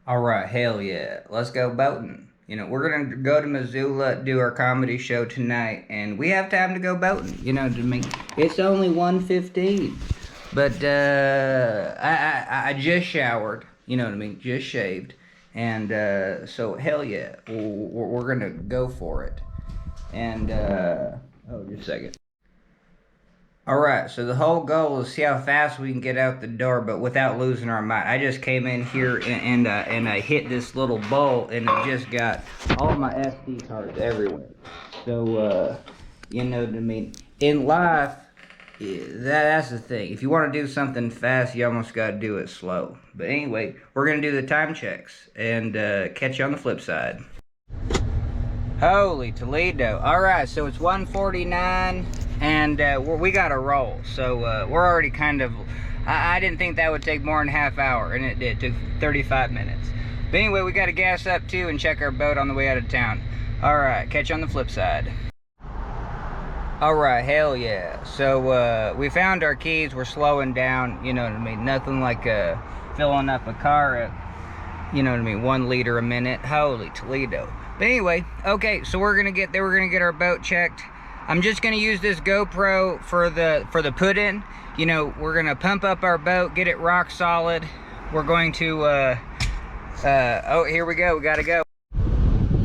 All right, hell yeah. Let's go boating. We're gonna go to Missoula, do our comedy show tonight, and we have time to go boating. To me, it's only 1:15, but I just showered. You know what I mean? Just shaved, and so hell yeah, we're gonna go for it. And oh, just a second. All right, so the whole goal is see how fast we can get out the door, but without losing our mind. I just came in here and I hit this little bowl, and it just got all my SD cards everywhere. So, you know what I mean? In life, that's the thing. If you want to do something fast, you almost got to do it slow. But anyway, we're gonna do the time checks and catch you on the flip side. Holy Toledo! All right, so it's 1:49. And we got to roll, so we're already kind of, I didn't think that would take more than a half hour, and it did. It took 35 minutes. But anyway, we got to gas up too and check our boat on the way out of town. All right, catch you on the flip side. All right, hell yeah. So we found our keys, we're slowing down, you know what I mean? Nothing like filling up a car at, you know what I mean, 1 liter a minute. Holy Toledo. But anyway, okay, so we're gonna get there, we're gonna get our boat checked. I'm just gonna use this GoPro for the put-in. We're gonna pump up our boat, get it rock solid. We're going to oh, here we go, we gotta go.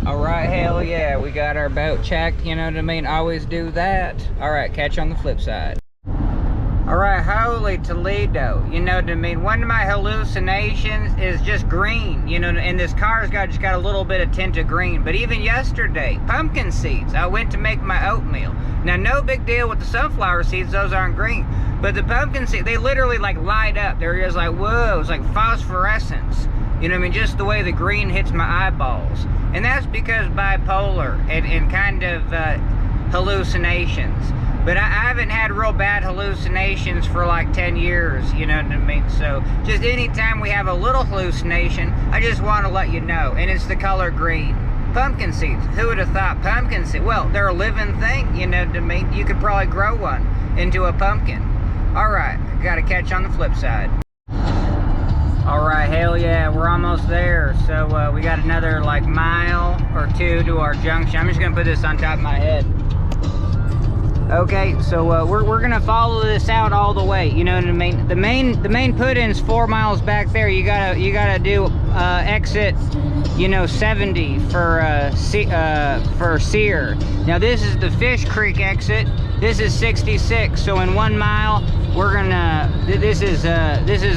All right, hell yeah, we got our boat checked, you know what I mean? Always do that. All right, catch you on the flip side. All right, holy Toledo, you know what I mean? One of my hallucinations is just green, and this car's just got a little bit of tint of green. But even yesterday, pumpkin seeds, I went to make my oatmeal. Now, no big deal with the sunflower seeds, those aren't green. But the pumpkin seeds, they literally like light up. They're just like, whoa, it's like phosphorescence. You know what I mean? Just the way the green hits my eyeballs. And that's because bipolar and kind of hallucinations. But I haven't had real bad hallucinations for like 10 years, you know what I mean? So just anytime we have a little hallucination, I just want to let you know. And it's the color green. Pumpkin seeds. Who would have thought pumpkin seeds? Well, they're a living thing, you know what I mean? You could probably grow one into a pumpkin. All right, got to catch on the flip side. All right, hell yeah, we're almost there. So we got another like mile or two to our junction. I'm just going to put this on top of my head. Okay, so we're gonna follow this out all the way. You know what I mean? The main put-in's 4 miles back there. You gotta do exit, 70 for Sear. Now this is the Fish Creek exit. This is 66. So in 1 mile, we're gonna. This is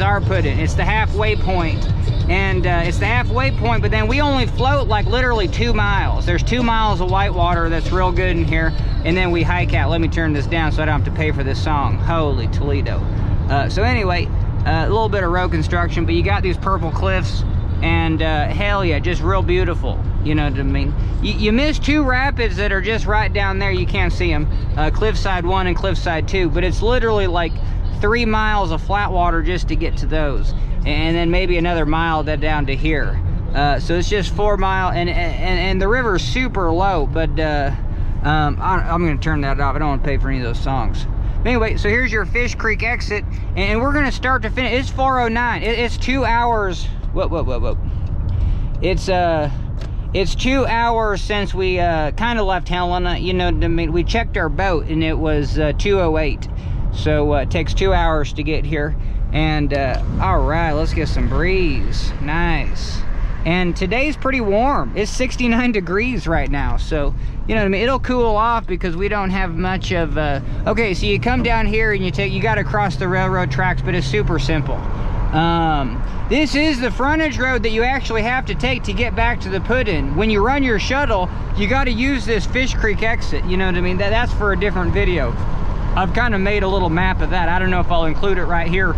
our put-in. It's the halfway point. And it's the halfway point, but then we only float like literally 2 miles. There's 2 miles of whitewater that's real good in here, and then we hike out. Let me turn this down so I don't have to pay for this song. Holy Toledo. So anyway, a little bit of road construction, but you got these purple cliffs, and hell yeah, just real beautiful. You know what I mean? You missed 2 rapids that are just right down there. You can't see them. Cliffside 1 and Cliffside 2, but it's literally like 3 miles of flat water just to get to those. And then maybe another mile down to here. So it's just 4 miles, and the river's super low, but I'm gonna turn that off. I don't want to pay for any of those songs. But anyway, so here's your Fish Creek exit, and we're gonna start to finish. It's 4:09. It's 2 hours. Whoa. It's 2 hours since we kind of left Helena. You know what I mean? We checked our boat, and it was 2:08. So it takes 2 hours to get here. And all right, let's get some breeze. Nice. And today's pretty warm. It's 69 degrees right now, so you know what I mean, it'll cool off because we don't have much of okay, so you come down here and you got to cross the railroad tracks, but it's super simple. This is the frontage road that you actually have to take to get back to the put-in. When you run your shuttle, you got to use this Fish Creek exit. You know what I mean? That's for a different video. I've kind of made a little map of that. I don't know if I'll include it right here.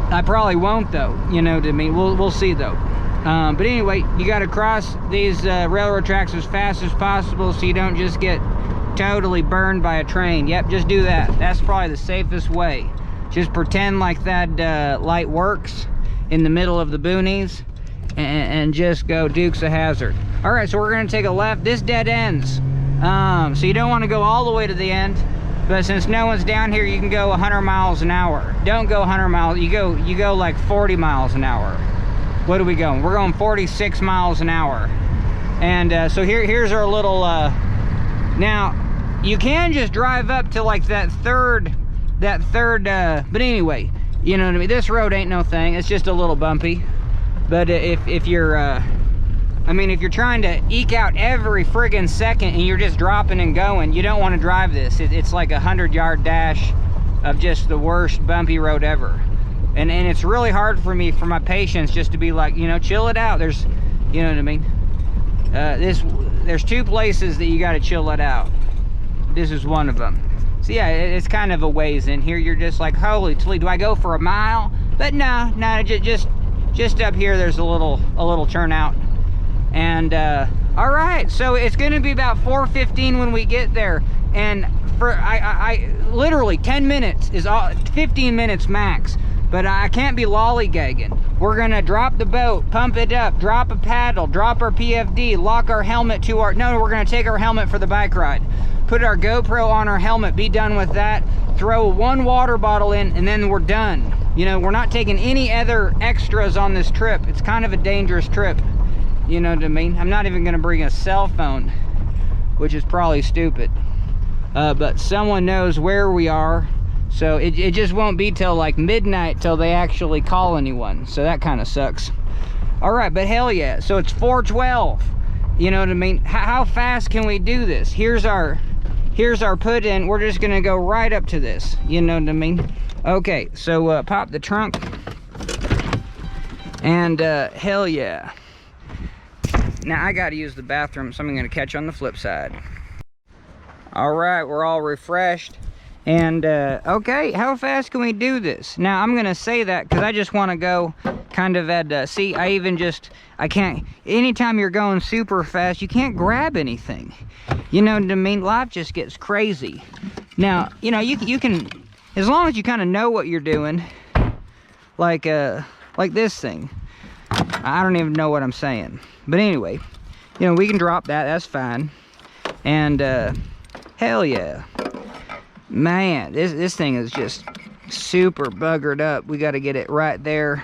I probably won't though, you know what I mean? We'll see though. But anyway, you got to cross these railroad tracks as fast as possible so you don't just get totally burned by a train. Yep, just do that. That's probably the safest way. Just pretend like that light works in the middle of the boonies and just go Dukes of Hazzard. All right, so we're gonna take a left. This dead ends. So you don't want to go all the way to the end. But since no one's down here, you can go 100 miles an hour. Don't go 100 miles. You go like 40 miles an hour. what are we going? We're going 46 miles an hour. And so here's our little, now you can just drive up to like that third, but anyway, you know what I mean? This road ain't no thing. It's just a little bumpy. But if you're, I mean, if you're trying to eke out every friggin' second and you're just dropping and going, you don't want to drive this. It's like a 100-yard dash of just the worst bumpy road ever. And it's really hard for me, for my patience, just to be like, you know, chill it out. There's, you know what I mean? There's two places that you got to chill it out. This is one of them. So yeah, it's kind of a ways in here. You're just like, holy Toledo, do I go for a mile? But no, just up here, there's a little turnout. And all right, so it's gonna be about 4:15 when we get there. And for I literally 10 minutes is all, 15 minutes max. But I can't be lollygagging. We're gonna drop the boat, pump it up, drop a paddle, drop our PFD, lock our helmet to our, no, we're gonna take our helmet for the bike ride. Put our GoPro on our helmet, be done with that, throw one water bottle in, and then we're done. You know, we're not taking any other extras on this trip. It's kind of a dangerous trip. You know what I mean? I'm not even gonna bring a cell phone, which is probably stupid. But someone knows where we are. So it just won't be till like midnight till they actually call anyone. So that kind of sucks. All right, but hell yeah. So it's 4:12. You know what I mean? How fast can we do this? Here's our put in. We're just gonna go right up to this. You know what I mean? Okay, so pop the trunk. And hell yeah. Now I gotta use the bathroom, so I'm gonna catch on the flip side. All right, we're all refreshed. And okay, how fast can we do this? Now I'm gonna say that because I just want to go kind of at see, I can't, anytime you're going super fast, you can't grab anything. You know what I mean? Life just gets crazy. Now, you know, you can, as long as you kind of know what you're doing, like this thing. I don't even know what I'm saying. But anyway, you know, we can drop that, that's fine. And hell yeah. Man, this thing is just super buggered up. We got to get it right there.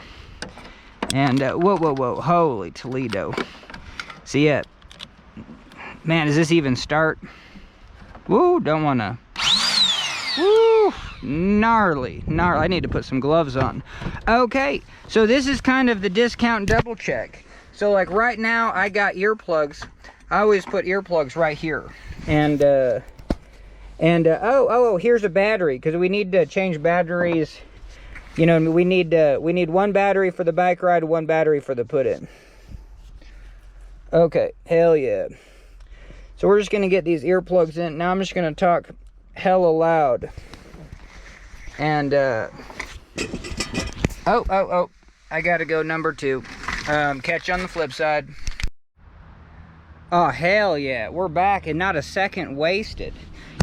And whoa, holy Toledo. See it? Man, does this even start? Woo, don't want to. Woo, gnarly. I need to put some gloves on. Okay, so this is kind of the discount double check. So like right now, I got earplugs. I always put earplugs right here. And oh, here's a battery, because we need to change batteries. You know, we need one battery for the bike ride, one battery for the put-in. Okay, hell yeah. So we're just gonna get these earplugs in. Now I'm just gonna talk hella loud. And oh, I gotta go number 2. Catch on the flip side. Oh hell yeah, we're back and not a second wasted.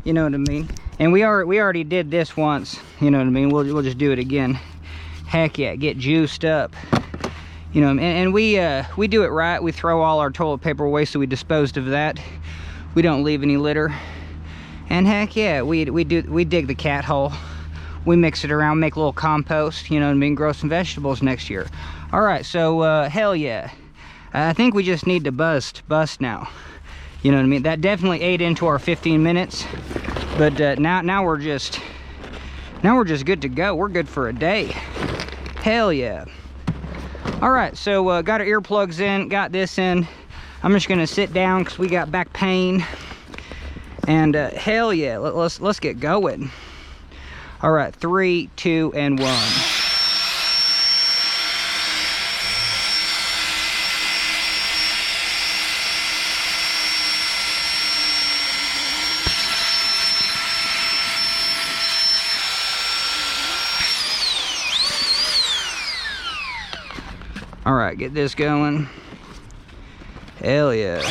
You know what I mean? And we already did this once. You know what I mean? We'll just do it again. Heck yeah, get juiced up. You know, and we do it right. We throw all our toilet paper away, so we disposed of that. We don't leave any litter. And heck yeah, we dig the cat hole. We mix it around, make a little compost. You know what I mean? Grow some vegetables next year. All right, so hell yeah. I think we just need to bust now. You know what I mean? That definitely ate into our 15 minutes. But now we're just good to go. We're good for a day. Hell yeah. All right, so got our earplugs in, got this in. I'm just gonna sit down because we got back pain. And hell yeah, let's get going. All right, 3, 2, and 1. All right, get this going. Hell yeah.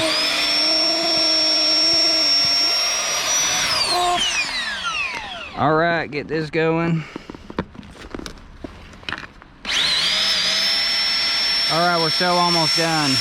All right, get this going. All right, we're so almost done.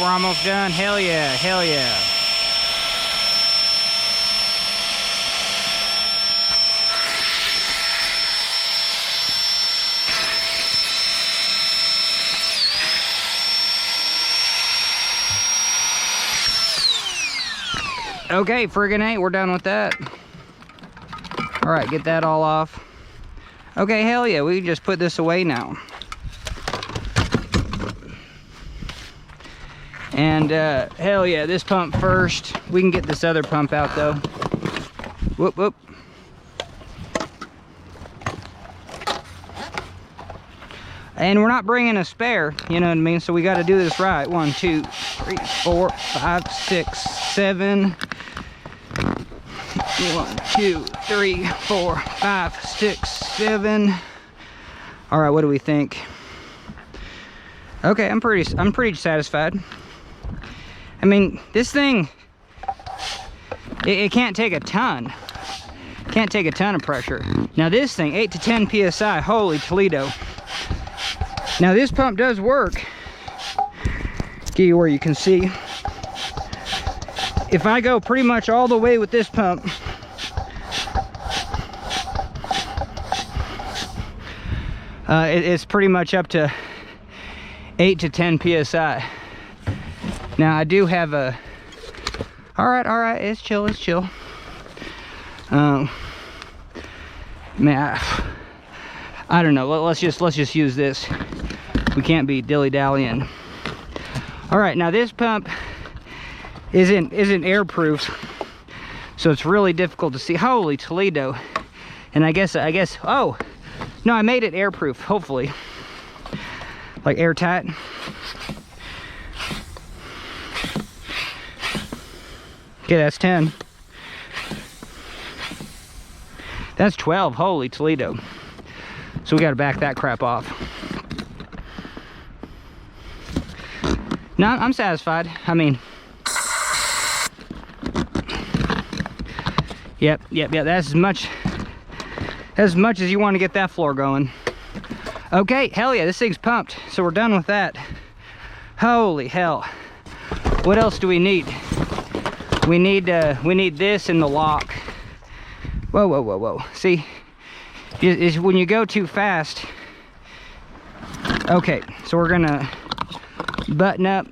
we're almost done. Hell yeah, hell yeah. Okay, friggin' A, we're done with that. All right, get that all off. Okay, hell yeah, we can just put this away now. And hell yeah, this pump first. We can get this other pump out though. Whoop, whoop. And we're not bringing a spare, you know what I mean? So we got to do this right. 1, 2, 3, 4, 5, 6, 7. 1, 2, 3, 4, 5, 6, 7. All right, what do we think? Okay, I'm pretty satisfied. I mean, this thing, it can't take a ton. Can't take a ton of pressure. Now this thing, 8 to 10 psi. Holy Toledo. Now this pump does work. Get you where you can see. If I go pretty much all the way with this pump, it's pretty much up to 8 to 10 psi. Now I do have a, all right, it's chill, man, I don't know, let's just use this. We can't be dilly-dallying. All right, now this pump isn't airproof, so it's really difficult to see. Holy Toledo. And I guess, oh, no, I made it airproof, hopefully. Like airtight. Okay, that's 10. That's 12, holy Toledo. So we gotta back that crap off. No, I'm satisfied. I mean, yep, that's as much as you want to get that floor going. Okay, hell yeah, this thing's pumped. So we're done with that. Holy hell. What else do we need? We need this in the lock. Whoa. See, is when you go too fast. Okay, so we're gonna button up.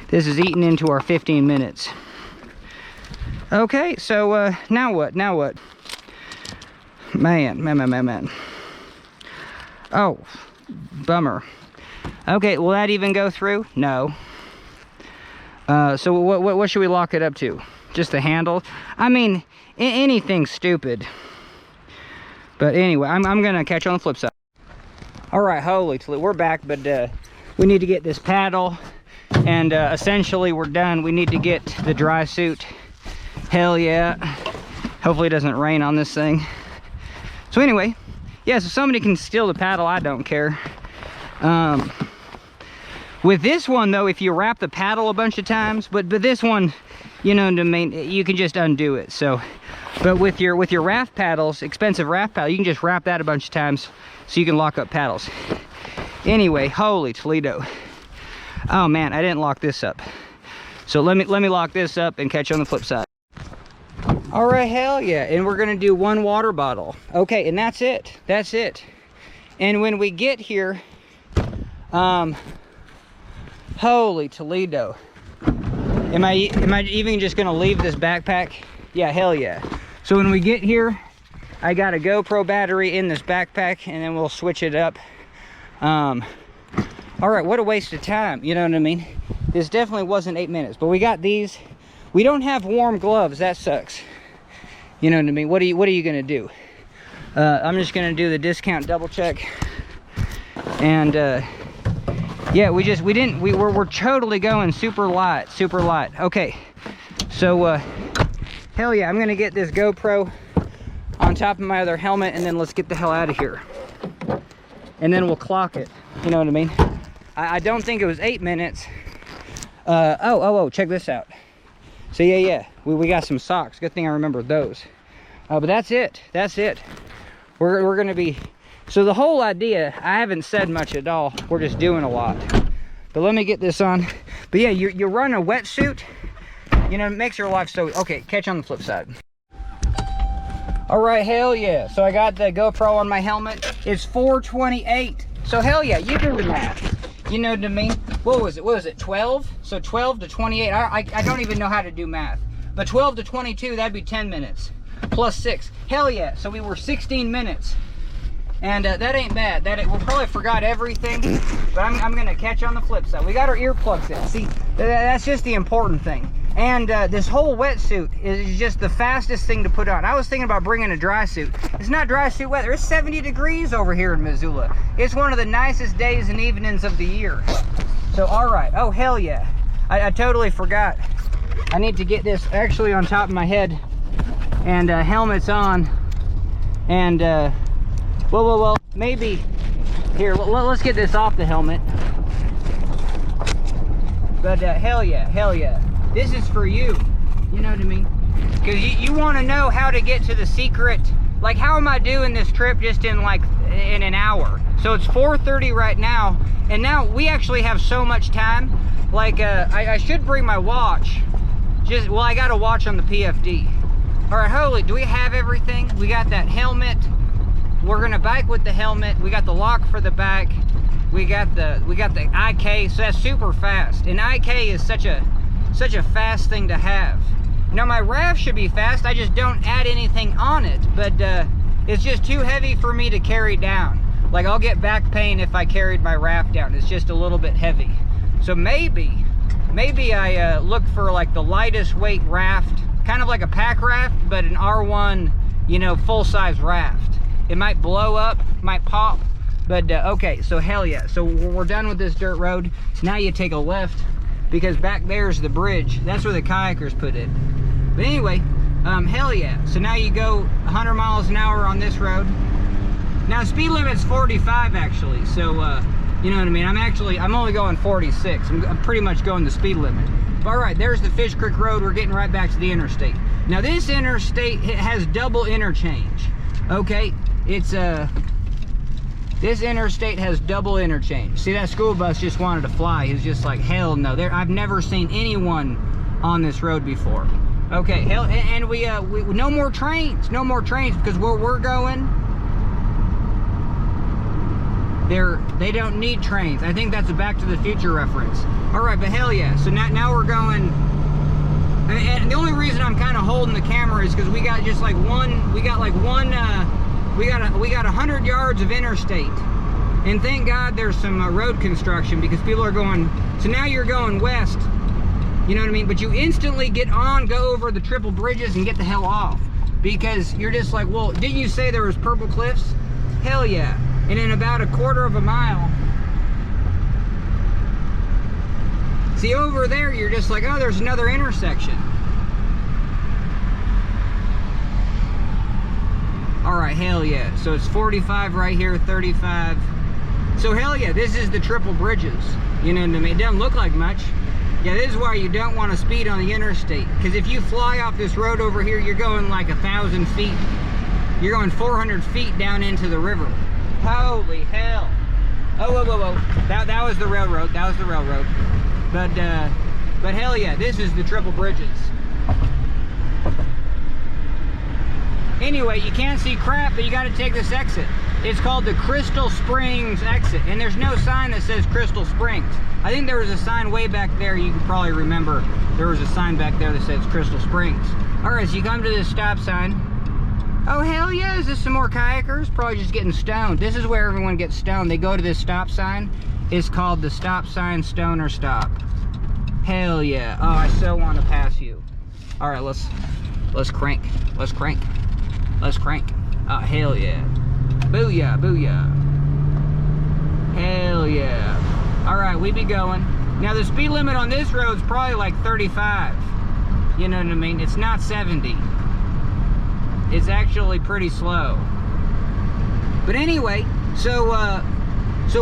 This is eating into our 15 minutes. Okay, so now what? Man. Oh, bummer. Okay, will that even go through? No. So what should we lock it up to? Just the handle? I mean, anything stupid. But anyway, I'm gonna catch you on the flip side. All right, holy Toledo, we're back, but we need to get this paddle, and essentially we're done. We need to get the dry suit. Hell yeah. Hopefully it doesn't rain on this thing. So anyway, yeah, so somebody can steal the paddle, I don't care. With this one though, if you wrap the paddle a bunch of times, but this one, you know, you can just undo it. So, but with your raft paddles, expensive raft paddle, you can just wrap that a bunch of times so you can lock up paddles. Anyway, holy Toledo. Oh man, I didn't lock this up. So let me lock this up and catch you on the flip side. All right, hell yeah, and we're gonna do 1 water bottle. Okay, and that's it. And when we get here, holy Toledo. Am I even just gonna leave this backpack? Yeah, hell yeah. So when we get here, I got a GoPro battery in this backpack, and then we'll switch it up. All right, what a waste of time, you know what I mean? This definitely wasn't 8 minutes, but we got these. We don't have warm gloves, that sucks. You know what I mean? What are you gonna do? I'm just gonna do the discount double check. And yeah, we're totally going super light. Okay, so hell yeah, I'm gonna get this GoPro on top of my other helmet, and then let's get the hell out of here. And then we'll clock it, you know what I mean? I don't think it was 8 minutes. Oh, check this out. So yeah, we got some socks. Good thing I remembered those. But that's it. We're gonna be, so the whole idea, I haven't said much at all. We're just doing a lot. But let me get this on. But yeah, you run a wetsuit, you know, it makes your life so... Okay, catch on the flip side. All right, hell yeah. So I got the GoPro on my helmet. It's 428. So hell yeah, you do the math. You know what I mean? What was it, 12? So 12 to 28, I don't even know how to do math. But 12 to 22, that'd be 10 minutes. Plus 6. Hell yeah, so we were 16 minutes. And that ain't bad. We probably forgot everything, but I'm gonna catch on the flip side. We got our earplugs in. See, that's just the important thing. And this whole wetsuit is just the fastest thing to put on. I was thinking about bringing a dry suit. It's not dry suit weather. It's 70 degrees over here in Missoula. It's one of the nicest days and evenings of the year. So, all right. Oh, hell yeah. I totally forgot. I need to get this actually on top of my head. And helmet's on. And, well, maybe. Here, let's get this off the helmet. But hell yeah. This is for you. You know what I mean? Because you want to know how to get to the secret. Like, how am I doing this trip just in an hour? So it's 4:30 right now. And now we actually have so much time. Like, I should bring my watch. Well, I got a watch on the PFD. All right, holy, do we have everything? We got that helmet. We're gonna bike with the helmet. We got the lock for the back. We got the IK, so that's super fast. And IK is such a fast thing to have. Now my raft should be fast, I just don't add anything on it, but it's just too heavy for me to carry down. Like, I'll get back pain if I carried my raft down. It's just a little bit heavy. So maybe I look for like the lightest weight raft, kind of like a pack raft, but an R1, you know, full-size raft. It might blow up, might pop, but okay, so hell yeah. So we're done with this dirt road. Now you take a left, because back there's the bridge. That's where the kayakers put it. But anyway, hell yeah. So now you go 100 miles an hour on this road. Now speed limit's 45 actually, so you know what I mean? I'm only going 46. I'm pretty much going the speed limit. But all right, there's the Fish Creek Road. We're getting right back to the interstate. Now this interstate has double interchange. Okay, it's this interstate has double interchange. See, that school bus just wanted to fly. He's just like, hell no. I've never seen anyone on this road before. Okay, hell, and we no more trains, because where we're going, they don't need trains. I think that's a Back to the Future reference. All right, but hell yeah. So now we're going, and the only reason I'm kind of holding the camera is because we got 100 yards of interstate. And thank God there's some road construction, because people are going, so now you're going west, you know what I mean? But you instantly go over the triple bridges and get the hell off. Because you're just like, well, didn't you say there was purple cliffs? Hell yeah. And in about a quarter of a mile, see over there, you're just like, oh, there's another intersection. All right, hell yeah. So it's 45 right here, 35. So hell yeah, this is the triple bridges. You know what I mean? It doesn't look like much. Yeah, this is why you don't want to speed on the interstate. Because if you fly off this road over here, you're going like 1,000 feet. You're going 400 feet down into the river. Holy hell. Oh, whoa. That was the railroad. That was the railroad. But hell yeah, this is the triple bridges. Anyway, you can't see crap, but you got to take this exit. It's called the Crystal Springs exit, and there's no sign that says Crystal Springs. I think there was a sign way back there. You can probably remember there was a sign back there that says Crystal Springs. All right, so you come to this stop sign. Oh, hell yeah, is this some more kayakers? Probably just getting stoned. This is where everyone gets stoned. They go to this stop sign. It's called the Stop Sign Stoner Stop. Hell yeah. Oh, I so want to pass you. All right, let's crank. Let's crank. Oh, hell yeah. Booyah, booyah. Hell yeah. All right, we be going. Now, the speed limit on this road is probably like 35. You know what I mean? It's not 70. It's actually pretty slow. But anyway, so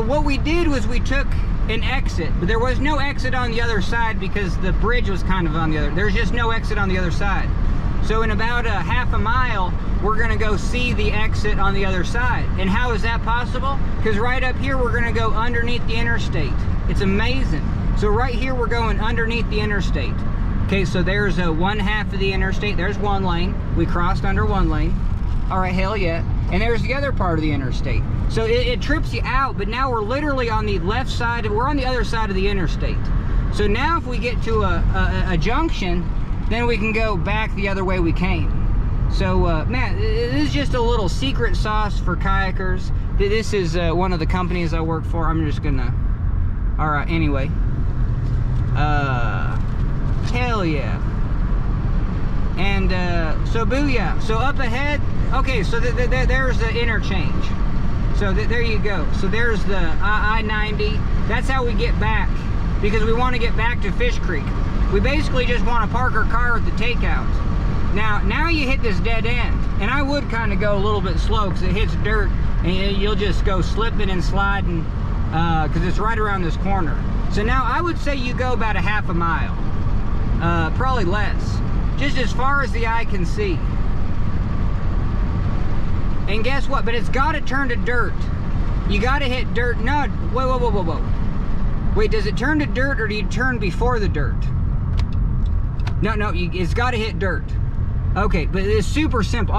what we did was we took an exit, but there was no exit on the other side because the bridge was kind of on the other. There's just no exit on the other side. So in about a half a mile, we're gonna go see the exit on the other side. And how is that possible? Because right up here, we're gonna go underneath the interstate. It's amazing. So right here, we're going underneath the interstate. Okay, so there's one half of the interstate. There's one lane. We crossed under one lane. All right, hell yeah. And there's the other part of the interstate. So it trips you out, but now we're literally on the left side, we're on the other side of the interstate. So now if we get to a junction, then we can go back the other way we came. So man, this is just a little secret sauce for kayakers. This is one of the companies I work for. I'm just gonna, all right, anyway. Hell yeah. And so booyah. So up ahead, okay, so there's the interchange. So there you go. So there's the I-90. That's how we get back, because we want to get back to Fish Creek. We basically just want to park our car at the takeout. Now you hit this dead end, and I would kind of go a little bit slow because it hits dirt, and you'll just go slipping and sliding because it's right around this corner. So now I would say you go about a half a mile, probably less, just as far as the eye can see. And guess what? But it's got to turn to dirt. You got to hit dirt. No, whoa. Wait, does it turn to dirt, or do you turn before the dirt? No, it's got to hit dirt. Okay, but it's super simple.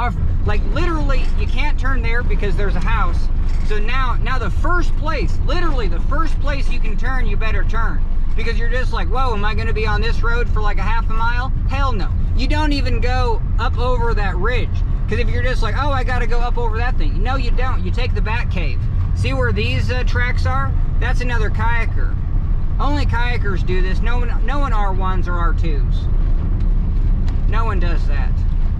Like literally, you can't turn there because there's a house. So now the first place, literally the first place you can turn, you better turn. Because you're just like, whoa, am I going to be on this road for like a half a mile? Hell no. You don't even go up over that ridge. Because if you're just like, oh, I got to go up over that thing. No, you don't. You take the Bat Cave. See where these tracks are? That's another kayaker. Only kayakers do this. No one R1s or R2s. No one does that.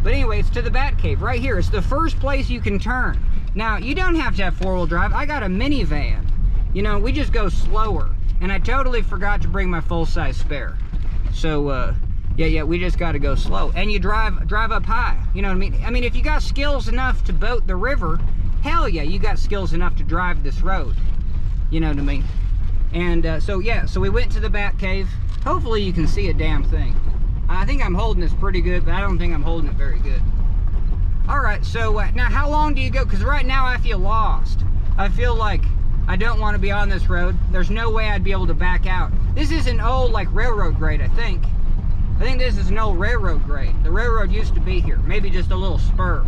But anyway, it's to the Bat Cave right here. It's the first place you can turn. Now, you don't have to have four-wheel drive. I got a minivan. You know, we just go slower. And I totally forgot to bring my full-size spare. So, yeah, we just got to go slow. And you drive up high. You know what I mean? I mean, if you got skills enough to boat the river, hell yeah, you got skills enough to drive this road. You know what I mean? And so we went to the Bat Cave. Hopefully you can see a damn thing. I think I'm holding this pretty good, but I don't think I'm holding it very good. All right, so now how long do you go? Because right now I feel lost. I feel like I don't want to be on this road. There's no way I'd be able to back out. This is an old, like, railroad grade, I think. I think this is an old railroad grade. The railroad used to be here. Maybe just a little spur.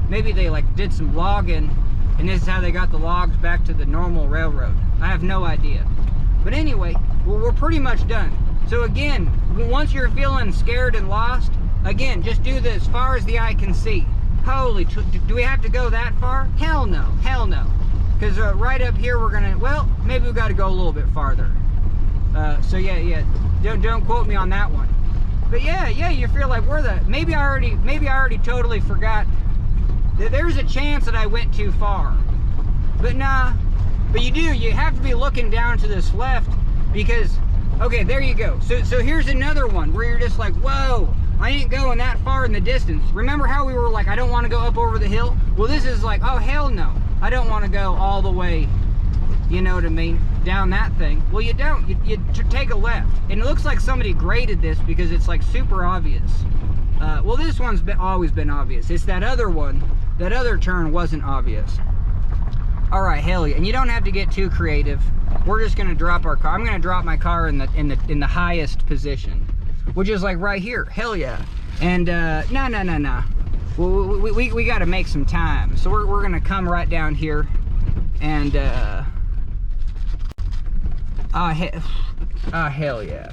Maybe they, like, did some logging, and this is how they got the logs back to the normal railroad. I have no idea. But anyway, we're pretty much done. So again, once you're feeling scared and lost, again, just do this as far as the eye can see. Holy, do we have to go that far? Hell no, hell no. Because right up here we're gonna, well, maybe we've got to go a little bit farther. So yeah, don't quote me on that one. But yeah, you feel like maybe I already totally forgot that there's a chance that I went too far. But nah, but you have to be looking down to this left, because, okay, there you go. So here's another one where you're just like, whoa, I ain't going that far in the distance. Remember how we were like, I don't want to go up over the hill? Well, this is like, oh, hell no. I don't want to go all the way, you know what I mean, down that thing. Well, you don't. You take a left. And it looks like somebody graded this because it's like super obvious. Well, this one's always been obvious. It's that other one. That other turn wasn't obvious. All right, hell yeah. And you don't have to get too creative. We're just gonna drop our car. I'm gonna drop my car in the highest position, which is like right here. Hell yeah. And nah. Well, we got to make some time. So we're gonna come right down here, and hell yeah.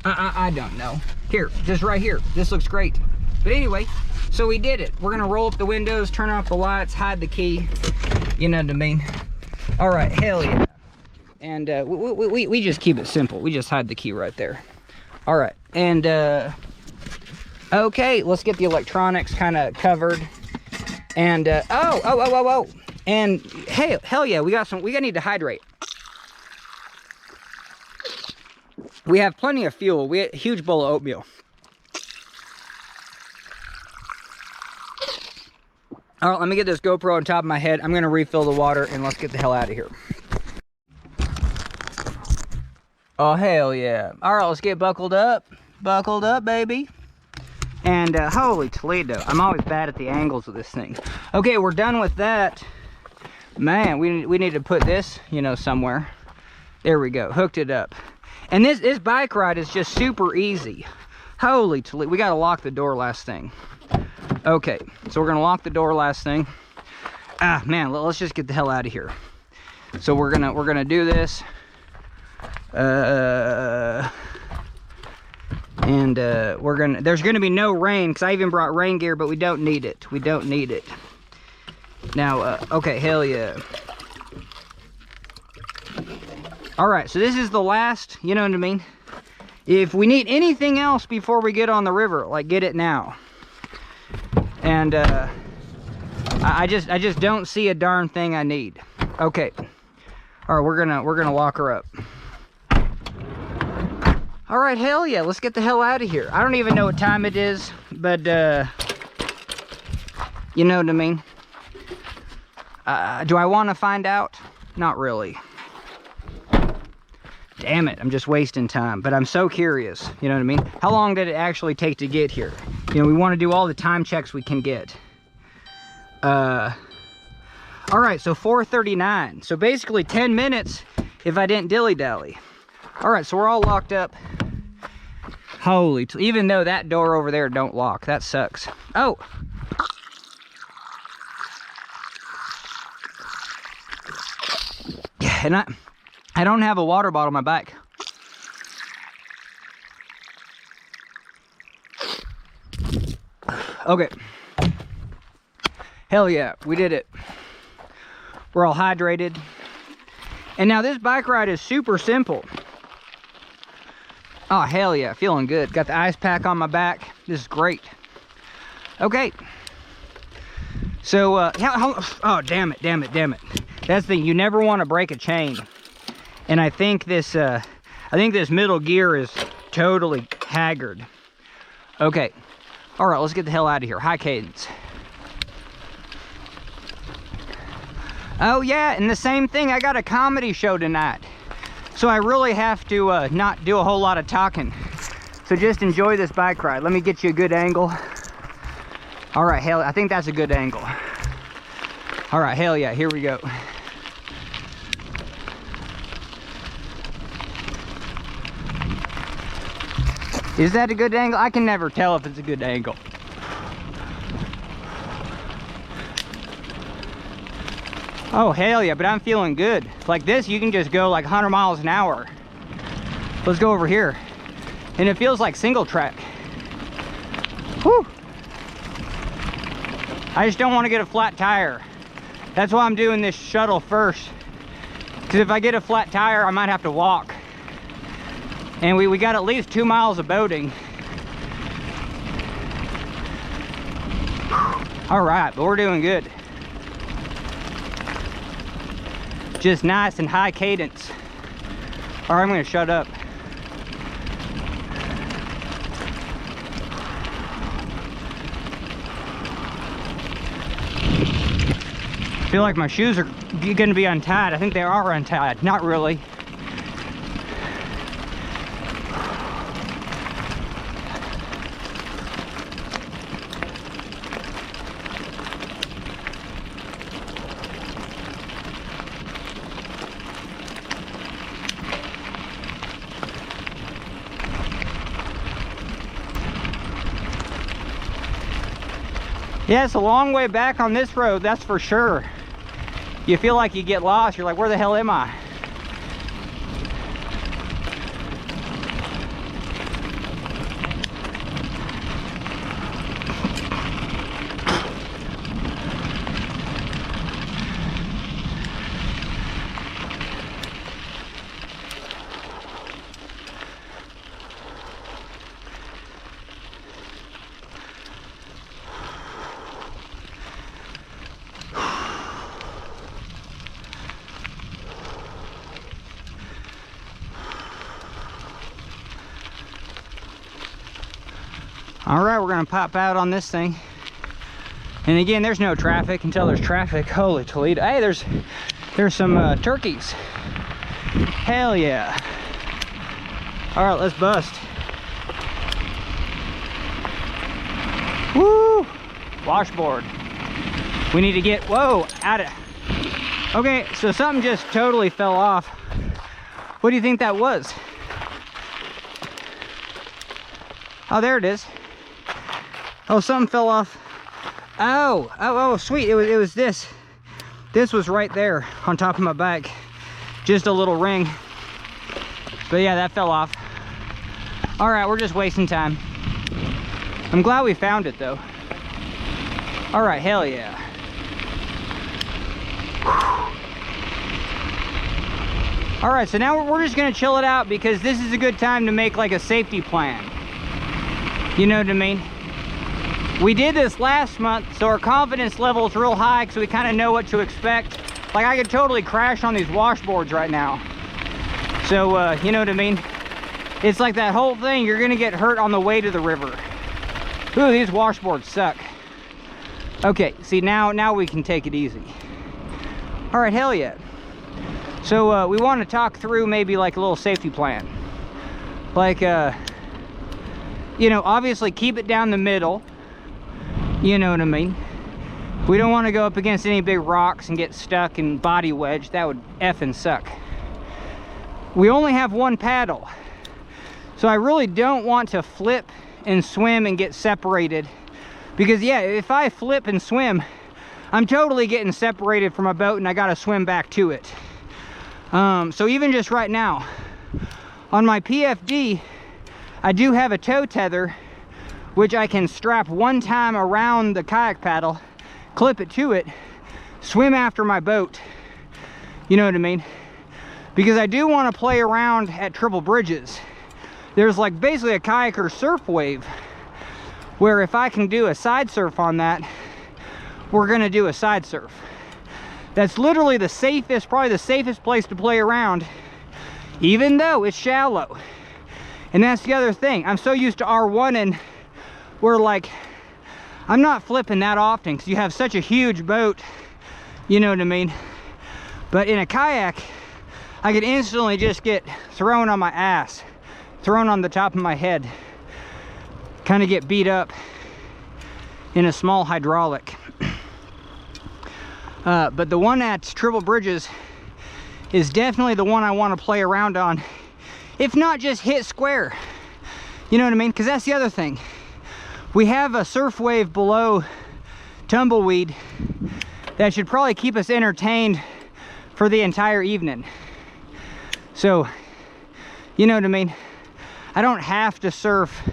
I don't know. Here, just right here. This looks great. But anyway, so we did it. We're gonna roll up the windows, turn off the lights, hide the key. You know what I mean? All right, hell yeah. And we just keep it simple. We just hide the key right there. All right, and okay, let's get the electronics kind of covered. And oh, and hey, hell yeah, we need to hydrate. We have plenty of fuel. We had a huge bowl of oatmeal. All right, let me get this GoPro on top of my head. I'm gonna refill the water, and let's get the hell out of here. Oh, hell yeah. All right, let's get buckled up. Buckled up, baby. And holy Toledo, I'm always bad at the angles of this thing. Okay, we're done with that. Man, we need to put this, you know, somewhere. There we go, hooked it up. And this bike ride is just super easy. Holy Toledo, we gotta lock the door last thing. Okay, so we're gonna lock the door last thing. Ah, man, let's just get the hell out of here. So we're gonna do this. There's gonna be no rain, because I even brought rain gear, but we don't need it. We don't need it. Now, okay, hell yeah. All right, so this is the last, you know what I mean? If we need anything else before we get on the river, like, get it now. And I just don't see a darn thing I need. Okay. All right, we're gonna lock her up. All right, hell yeah, let's get the hell out of here. I don't even know what time it is, but you know what I mean? Do I want to find out? Not really. Damn it, I'm just wasting time, but I'm so curious, you know what I mean? How long did it actually take to get here? You know, we want to do all the time checks we can get. All right, so 4:39. So basically 10 minutes if I didn't dilly-dally. All right, so we're all locked up. Holy, even though that door over there don't lock, that sucks. Oh. And I don't have a water bottle on my back. Okay. Hell yeah, we did it. We're all hydrated. And now this bike ride is super simple. Oh, hell yeah, feeling good. Got the ice pack on my back. This is great. Okay. So, oh, damn it. That's the thing, you never want to break a chain. And I think this middle gear is totally haggard. Okay. All right, let's get the hell out of here. High cadence. Oh yeah, and the same thing, I got a comedy show tonight. So I really have to not do a whole lot of talking. So just enjoy this bike ride. Let me get you a good angle. All right, hell, I think that's a good angle. All right, hell yeah, here we go. Is that a good angle? I can never tell if it's a good angle. Oh, hell yeah, but I'm feeling good. Like this, you can just go like 100 miles an hour. Let's go over here. And it feels like single track. Whew. I just don't want to get a flat tire. That's why I'm doing this shuttle first. Because if I get a flat tire, I might have to walk. And we got at least 2 miles of boating. All right, but we're doing good. Just nice and high cadence. All right, I'm gonna shut up. I feel like my shoes are gonna be untied. I think they are untied. Not really. Yeah, it's a long way back on this road, that's for sure. You feel like you get lost. You're like, where the hell am I? All right, we're gonna pop out on this thing. And again, there's no traffic until there's traffic. Holy Toledo. Hey, there's some turkeys. Hell yeah. All right, let's bust. Woo! Washboard. We need to get, whoa, out of. Okay, so something just totally fell off. What do you think that was? Oh, there it is. Oh, something fell off. Oh, sweet. It was this. This was right there on top of my bike. Just a little ring. But yeah, that fell off. All right, we're just wasting time. I'm glad we found it though. All right, hell yeah. All right, so now we're just gonna chill it out because this is a good time to make like a safety plan. You know what I mean? We did this last month, so our confidence level is real high because we kind of know what to expect. Like I could totally crash on these washboards right now. So, you know what I mean? It's like that whole thing, you're gonna get hurt on the way to the river. Ooh, these washboards suck. Okay, see now we can take it easy. All right, hell yeah. So we want to talk through maybe like a little safety plan. Like, you know, obviously keep it down the middle. You know what I mean? We don't want to go up against any big rocks and get stuck and body wedged. That would effing suck. We only have one paddle. So I really don't want to flip and swim and get separated. Because yeah, if I flip and swim, I'm totally getting separated from my boat and I got to swim back to it. So even just right now, on my PFD, I do have a tow tether, which I can strap one time around the kayak paddle, clip it to it, swim after my boat. You know what I mean? Because I do want to play around at Triple Bridges. There's like basically a kayaker surf wave, where if I can do a side surf on that, we're gonna do a side surf. That's literally the safest, probably the safest place to play around, even though it's shallow. And that's the other thing. I'm so used to R1 and we're like, I'm not flipping that often because you have such a huge boat, you know what I mean? But in a kayak, I could instantly just get thrown on my ass, thrown on the top of my head, kind of get beat up in a small hydraulic. But the one at Triple Bridges is definitely the one I want to play around on, if not just hit square. You know what I mean? Because that's the other thing. We have a surf wave below Tumbleweed that should probably keep us entertained for the entire evening. So, you know what I mean? I don't have to surf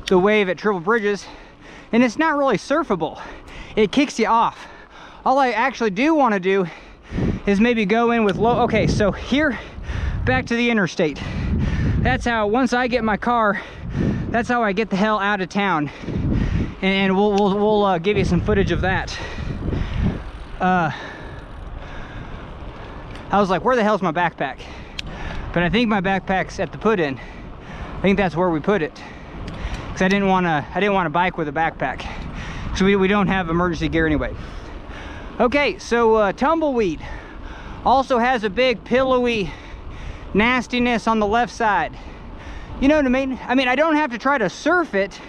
the wave at Triple Bridges, and it's not really surfable. It kicks you off. All I actually do want to do is maybe go in with low. Okay, so here, back to the interstate. That's how, once I get my car, that's how I get the hell out of town. And we'll give you some footage of that. I was like, where the hell's my backpack? But I think my backpack's at the put-in. I think that's where we put it. Because I didn't want to bike with a backpack. So we don't have emergency gear anyway. Okay, so Tumbleweed also has a big pillowy nastiness on the left side. You know what I mean? I mean, I don't have to try to surf it.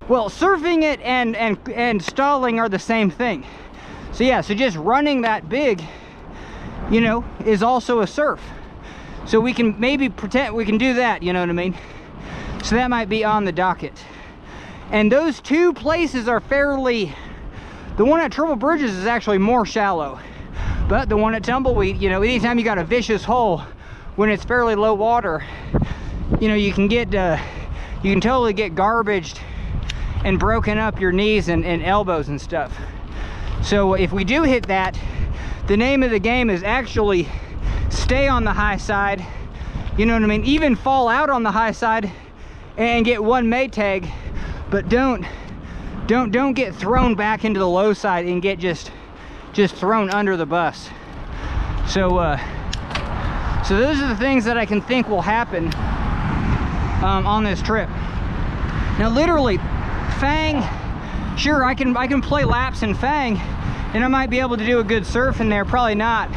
Well, surfing it and stalling are the same thing. So yeah, so just running that big, you know, is also a surf. So we can maybe pretend we can do that, you know what I mean? So that might be on the docket. And those two places are fairly, the one at Triple Bridges is actually more shallow. But the one at Tumbleweed, you know, anytime you got a vicious hole, when it's fairly low water, you know, you can totally get garbaged and broken up your knees and elbows and stuff. So if we do hit that, the name of the game is actually stay on the high side, you know what I mean? Even fall out on the high side and get one Maytag, but don't get thrown back into the low side and get just thrown under the bus. So so those are the things that I can think will happen on this trip. Now literally, Fang, sure, I can play laps in Fang and I might be able to do a good surf in there, probably not.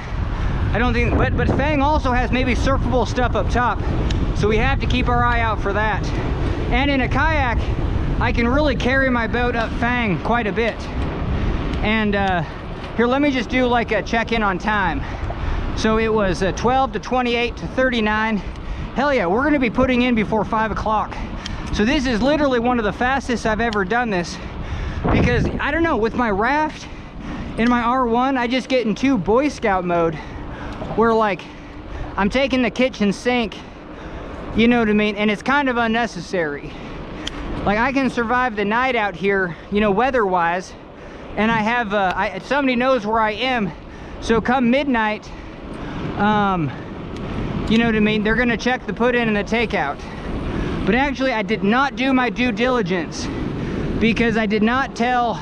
I don't think, but Fang also has maybe surfable stuff up top, so we have to keep our eye out for that. And in a kayak, I can really carry my boat up Fang quite a bit. And here, let me just do like a check-in on time. So it was 12 to 28 to 39. Hell yeah, we're gonna be putting in before 5 o'clock. So this is literally one of the fastest I've ever done this, because I don't know, with my raft in my R1, I just get into Boy Scout mode where like I'm taking the kitchen sink, you know what I mean, and it's kind of unnecessary. Like I can survive the night out here, you know, weather-wise, and I have somebody knows where I am, so come midnight, you know what I mean, they're gonna check the put in and the takeout. But actually I did not do my due diligence, because I did not tell,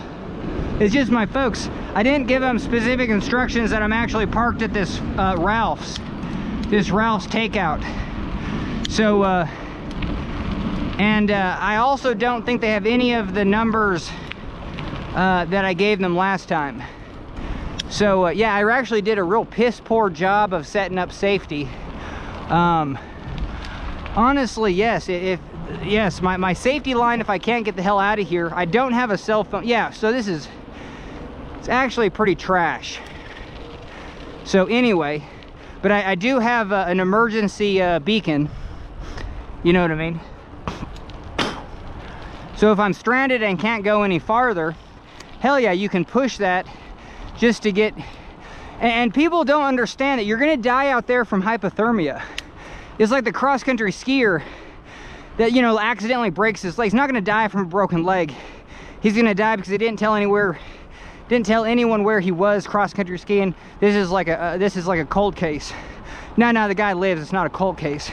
it's just my folks, I didn't give them specific instructions that I'm actually parked at this Ralph's takeout. So I also don't think they have any of the numbers that I gave them last time. So yeah, I actually did a real piss poor job of setting up safety. Honestly, yes, yes, my safety line, if I can't get the hell out of here, I don't have a cell phone. Yeah, so it's actually pretty trash. So anyway, but I do have an emergency beacon, you know what I mean? So if I'm stranded and can't go any farther, hell yeah, you can push that just to get, and people don't understand that you're gonna die out there from hypothermia. It's like the cross-country skier that, you know, accidentally breaks his leg. He's not gonna die from a broken leg. He's gonna die because he didn't tell anyone where he was cross-country skiing. This is like a cold case. No, the guy lives, it's not a cold case.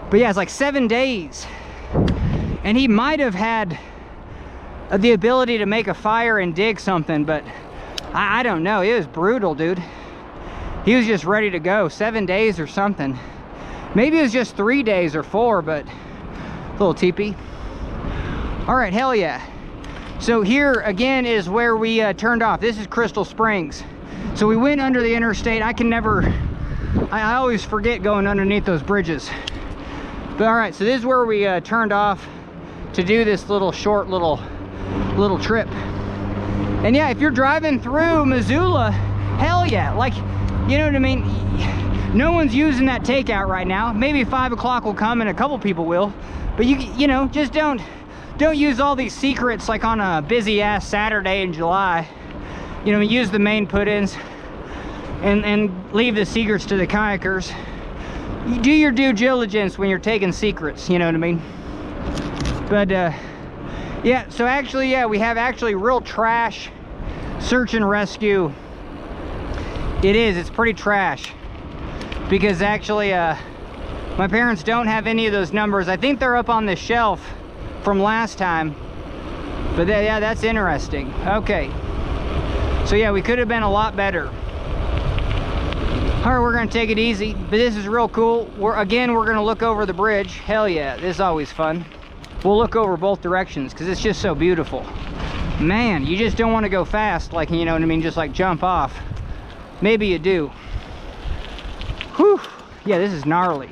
But yeah, it's like 7 days. And he might have had the ability to make a fire and dig something, but I don't know. It was brutal, dude. He was just ready to go. 7 days or something. Maybe it was just 3 days or 4, but a little teepee. All right, hell yeah. So here again is where we turned off. This is Crystal Springs. So we went under the interstate. I always forget going underneath those bridges. But all right, so this is where we turned off to do this short little trip. And yeah, if you're driving through Missoula, hell yeah, like, you know what I mean? No one's using that takeout right now. Maybe 5 o'clock will come and a couple people will, but you know, just don't use all these secrets like on a busy ass Saturday in July. You know, use the main put-ins and leave the secrets to the kayakers. You do your due diligence when you're taking secrets, you know what I mean? But yeah, so actually, yeah, we have actually real trash search and rescue. It's pretty trash, because actually my parents don't have any of those numbers. I think they're up on the shelf from last time, but yeah, that's interesting. Okay, so yeah, we could have been a lot better. All right, we're gonna take it easy, but this is real cool. We're gonna look over the bridge. Hell yeah, this is always fun. We'll look over both directions because it's just so beautiful. Man, you just don't want to go fast, like, you know what I mean, just like jump off. Maybe you do. Whew, yeah, this is gnarly.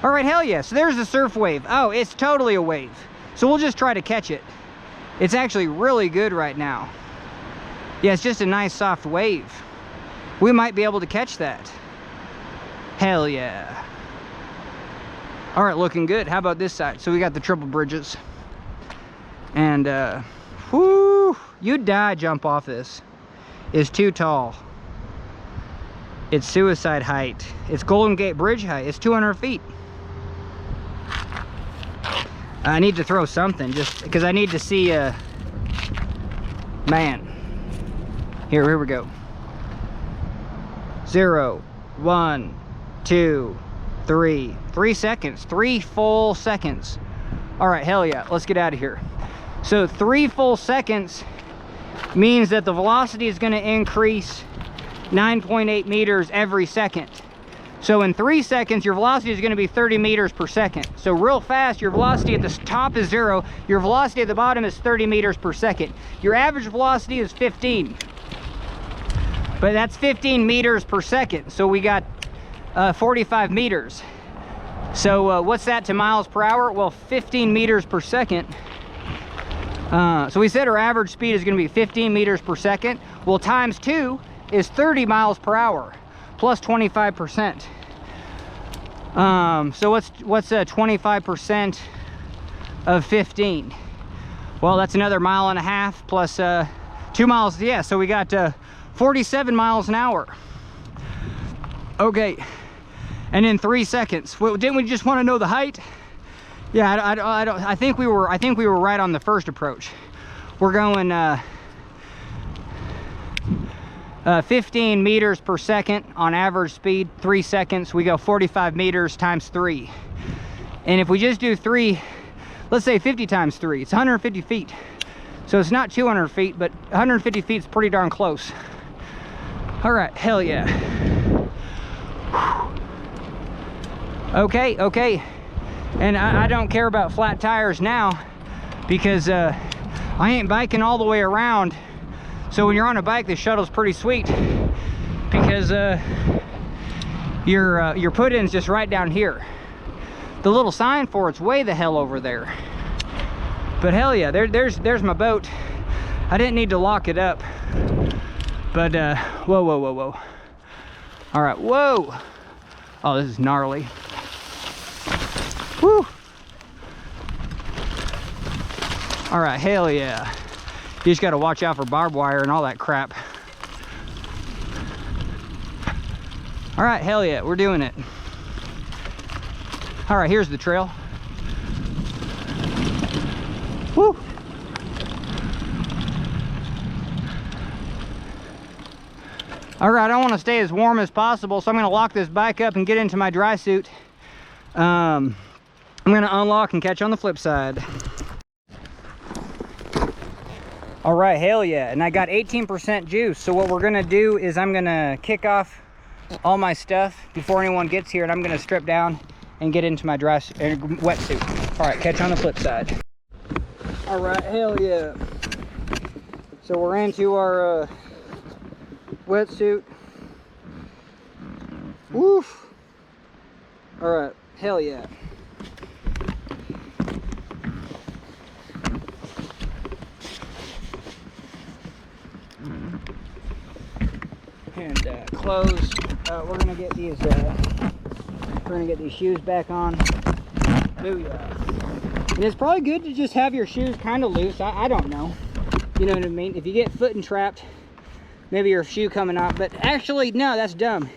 All right, hell yeah, so there's the surf wave. Oh, it's totally a wave. So we'll just try to catch it. It's actually really good right now. Yeah, it's just a nice soft wave. We might be able to catch that. Hell yeah. All right, looking good. How about this side? So we got the triple bridges. And, whoo, you'd die jump off this. It's too tall. It's suicide height. It's Golden Gate Bridge height. It's 200 feet. I need to throw something just because I need to see, man. Here we go. 0, 1, 2, 3. 3 seconds. 3 full seconds. All right, hell yeah. Let's get out of here. So 3 full seconds means that the velocity is going to increase 9.8 meters every second. So in 3 seconds, your velocity is going to be 30 meters per second. So real fast, your velocity at the top is 0. Your velocity at the bottom is 30 meters per second. Your average velocity is 15. But that's 15 meters per second. So we got 45 meters. So what's that to miles per hour? Well, 15 meters per second So we said our average speed is going to be 15 meters per second. Well, times 2 is 30 miles per hour plus 25%. So what's 25% of 15? Well, that's another 1.5 miles plus 2 miles. Yeah, so we got 47 miles an hour. Okay, and in 3 seconds. Well, didn't we just want to know the height? Yeah, I think we were right on the first approach. We're going 15 meters per second on average speed. 3 seconds, we go 45 meters times 3. And if we just do 3, let's say 50 times 3, it's 150 feet. So it's not 200 feet, but 150 feet is pretty darn close. All right, hell yeah. Okay. And I don't care about flat tires now because I ain't biking all the way around. So when you're on a bike, the shuttle's pretty sweet because your put-in's just right down here. The little sign for it's way the hell over there. But hell yeah, there's my boat. I didn't need to lock it up. But whoa. All right, whoa. Oh, this is gnarly. Woo. All right, hell yeah. You just gotta watch out for barbed wire and all that crap. All right, hell yeah, we're doing it. All right, here's the trail. Woo. All right, I want to stay as warm as possible, so I'm going to lock this bike up and get into my dry suit. I'm going to unlock and catch you on the flip side. All right, hell yeah, and I got 18% juice. So what we're going to do is I'm going to kick off all my stuff before anyone gets here, and I'm going to strip down and get into my wetsuit. All right, catch you on the flip side. All right, hell yeah. So we're into our wetsuit. Woof. All right, hell yeah. And clothes. We're gonna get these. We're gonna get these shoes back on. Booyah. And it's probably good to just have your shoes kind of loose. I don't know. You know what I mean? If you get foot entrapped, maybe your shoe coming off. But actually, no, that's dumb.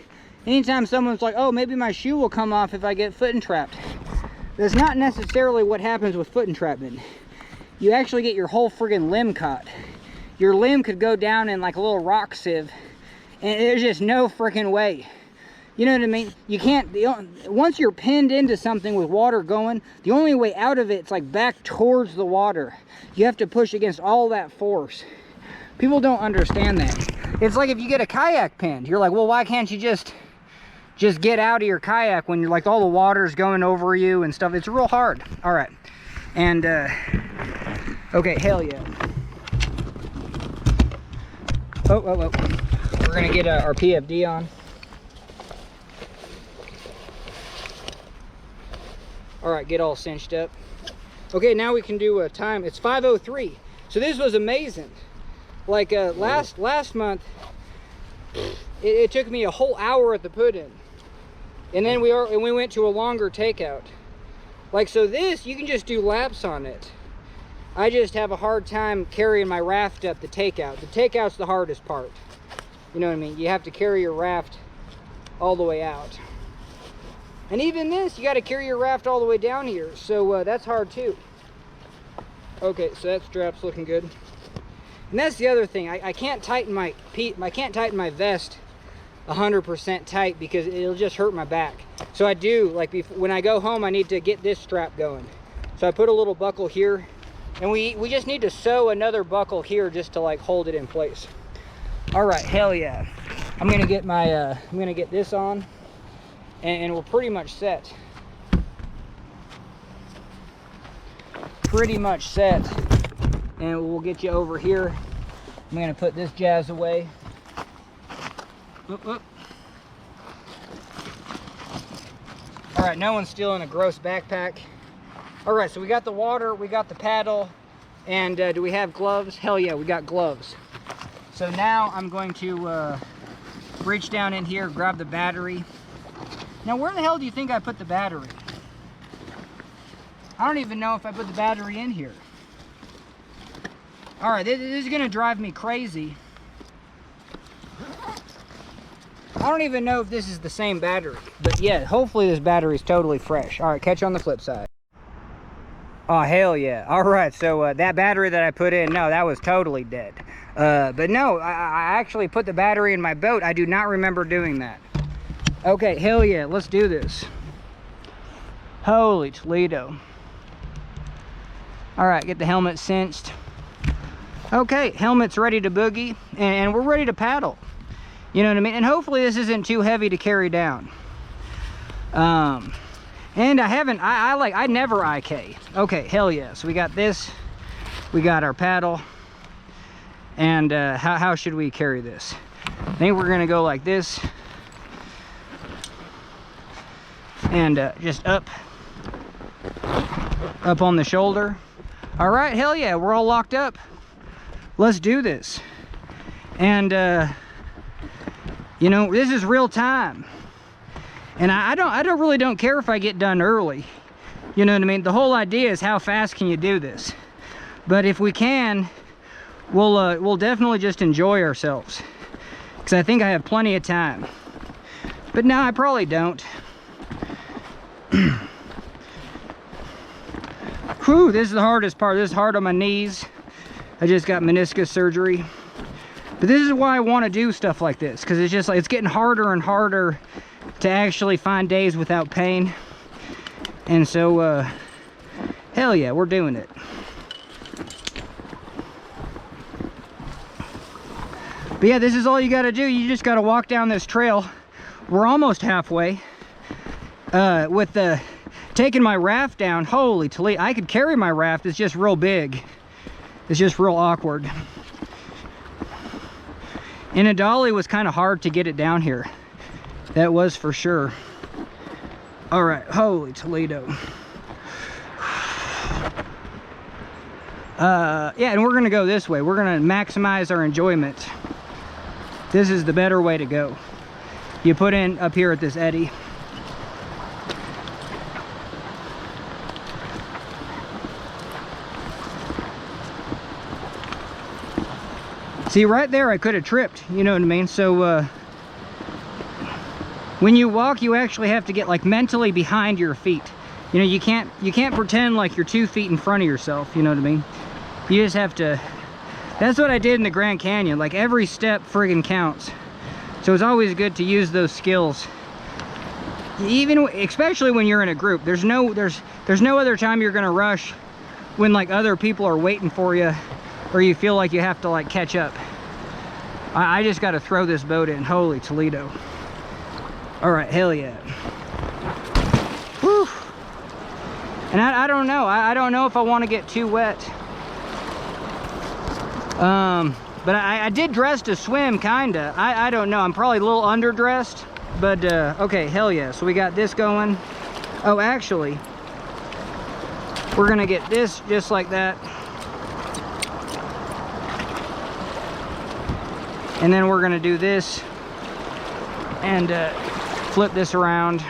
Anytime someone's like, oh, maybe my shoe will come off if I get foot entrapped. That's not necessarily what happens with foot entrapment. You actually get your whole friggin' limb caught. Your limb could go down in like a little rock sieve, and there's just no freaking way. You know what I mean? You can't, once you're pinned into something with water going, the only way out of it's like back towards the water. You have to push against all that force. People don't understand that. It's like if you get a kayak pinned, you're like, well, why can't you just get out of your kayak when you're like all the water's going over you and stuff? It's real hard. All right. And, okay, hell yeah. Oh. We're gonna get our PFD on. All right, get all cinched up. Okay, now we can do a time. It's 5:03. So this was amazing. Like last month, it took me a whole hour at the put-in, and then we went to a longer takeout. Like, so this, you can just do laps on it. I just have a hard time carrying my raft up the takeout. The takeout's the hardest part. You know what I mean? You have to carry your raft all the way out. And even this, you got to carry your raft all the way down here. So that's hard too. Okay, so that strap's looking good. And that's the other thing. I can't tighten my vest 100% tight because it'll just hurt my back. So I do, like, when I go home, I need to get this strap going. So I put a little buckle here, and we just need to sew another buckle here just to like hold it in place. All right, hell yeah. I'm gonna get my I'm gonna get this on, and we're pretty much set. Pretty much set. And we'll get you over here. I'm gonna put this jazz away. Oop. All right, no one's stealing a gross backpack. All right, so we got the water, we got the paddle, And do we have gloves? Hell yeah, we got gloves. So now I'm going to reach down in here, grab the battery. Now where the hell do you think I put the battery? I don't even know if I put the battery in here. All right, this is gonna drive me crazy. I don't even know if this is the same battery, but yeah, hopefully this battery is totally fresh. All right, catch you on the flip side. Oh, hell yeah. All right, so that battery that I put in, no, that was totally dead. But no, I actually put the battery in my boat. I do not remember doing that. Okay, hell yeah, let's do this. Holy Toledo. All right, get the helmet cinched. Okay, helmet's ready to boogie, and we're ready to paddle. You know what I mean? And hopefully this isn't too heavy to carry down. And I never IK. Okay, hell yeah. So we got this, we got our paddle, and how should we carry this? I think we're gonna go like this, and just up on the shoulder. All right, hell yeah, we're all locked up. Let's do this. And you know, this is real time. And I really don't care if I get done early. You know what I mean? The whole idea is how fast can you do this? But if we can, we'll definitely just enjoy ourselves. Because I think I have plenty of time. But no, I probably don't. Whew, this is the hardest part. This is hard on my knees. I just got meniscus surgery. But this is why I want to do stuff like this. Because it's just like, it's getting harder and harder to actually find days without pain. And so hell yeah, we're doing it. But yeah, this is all you got to do. You just got to walk down this trail. We're almost halfway. With the taking my raft down, holy Toledo, I could carry my raft. It's just real big. It's just real awkward. And a dolly was kind of hard to get it down here. That was for sure. All right, holy Toledo. Yeah, and we're gonna go this way. We're gonna maximize our enjoyment. This is the better way to go. You put in up here at this eddy. See, right there I could have tripped, you know what I mean? So when you walk, you actually have to get like mentally behind your feet. You know, you can't pretend like you're 2 feet in front of yourself, you know what I mean? You just have to. That's what I did in the Grand Canyon. Like every step friggin' counts. So it's always good to use those skills. Especially when you're in a group. There's no other time you're gonna rush when like other people are waiting for you, or you feel like you have to like catch up. I just got to throw this boat in. Holy Toledo. All right, hell yeah. Whew. And I don't know. I don't know if I want to get too wet. But I did dress to swim, kinda. I don't know. I'm probably a little underdressed. But okay, hell yeah. So we got this going. Oh, actually, we're gonna get this just like that. And then we're gonna do this and flip this around.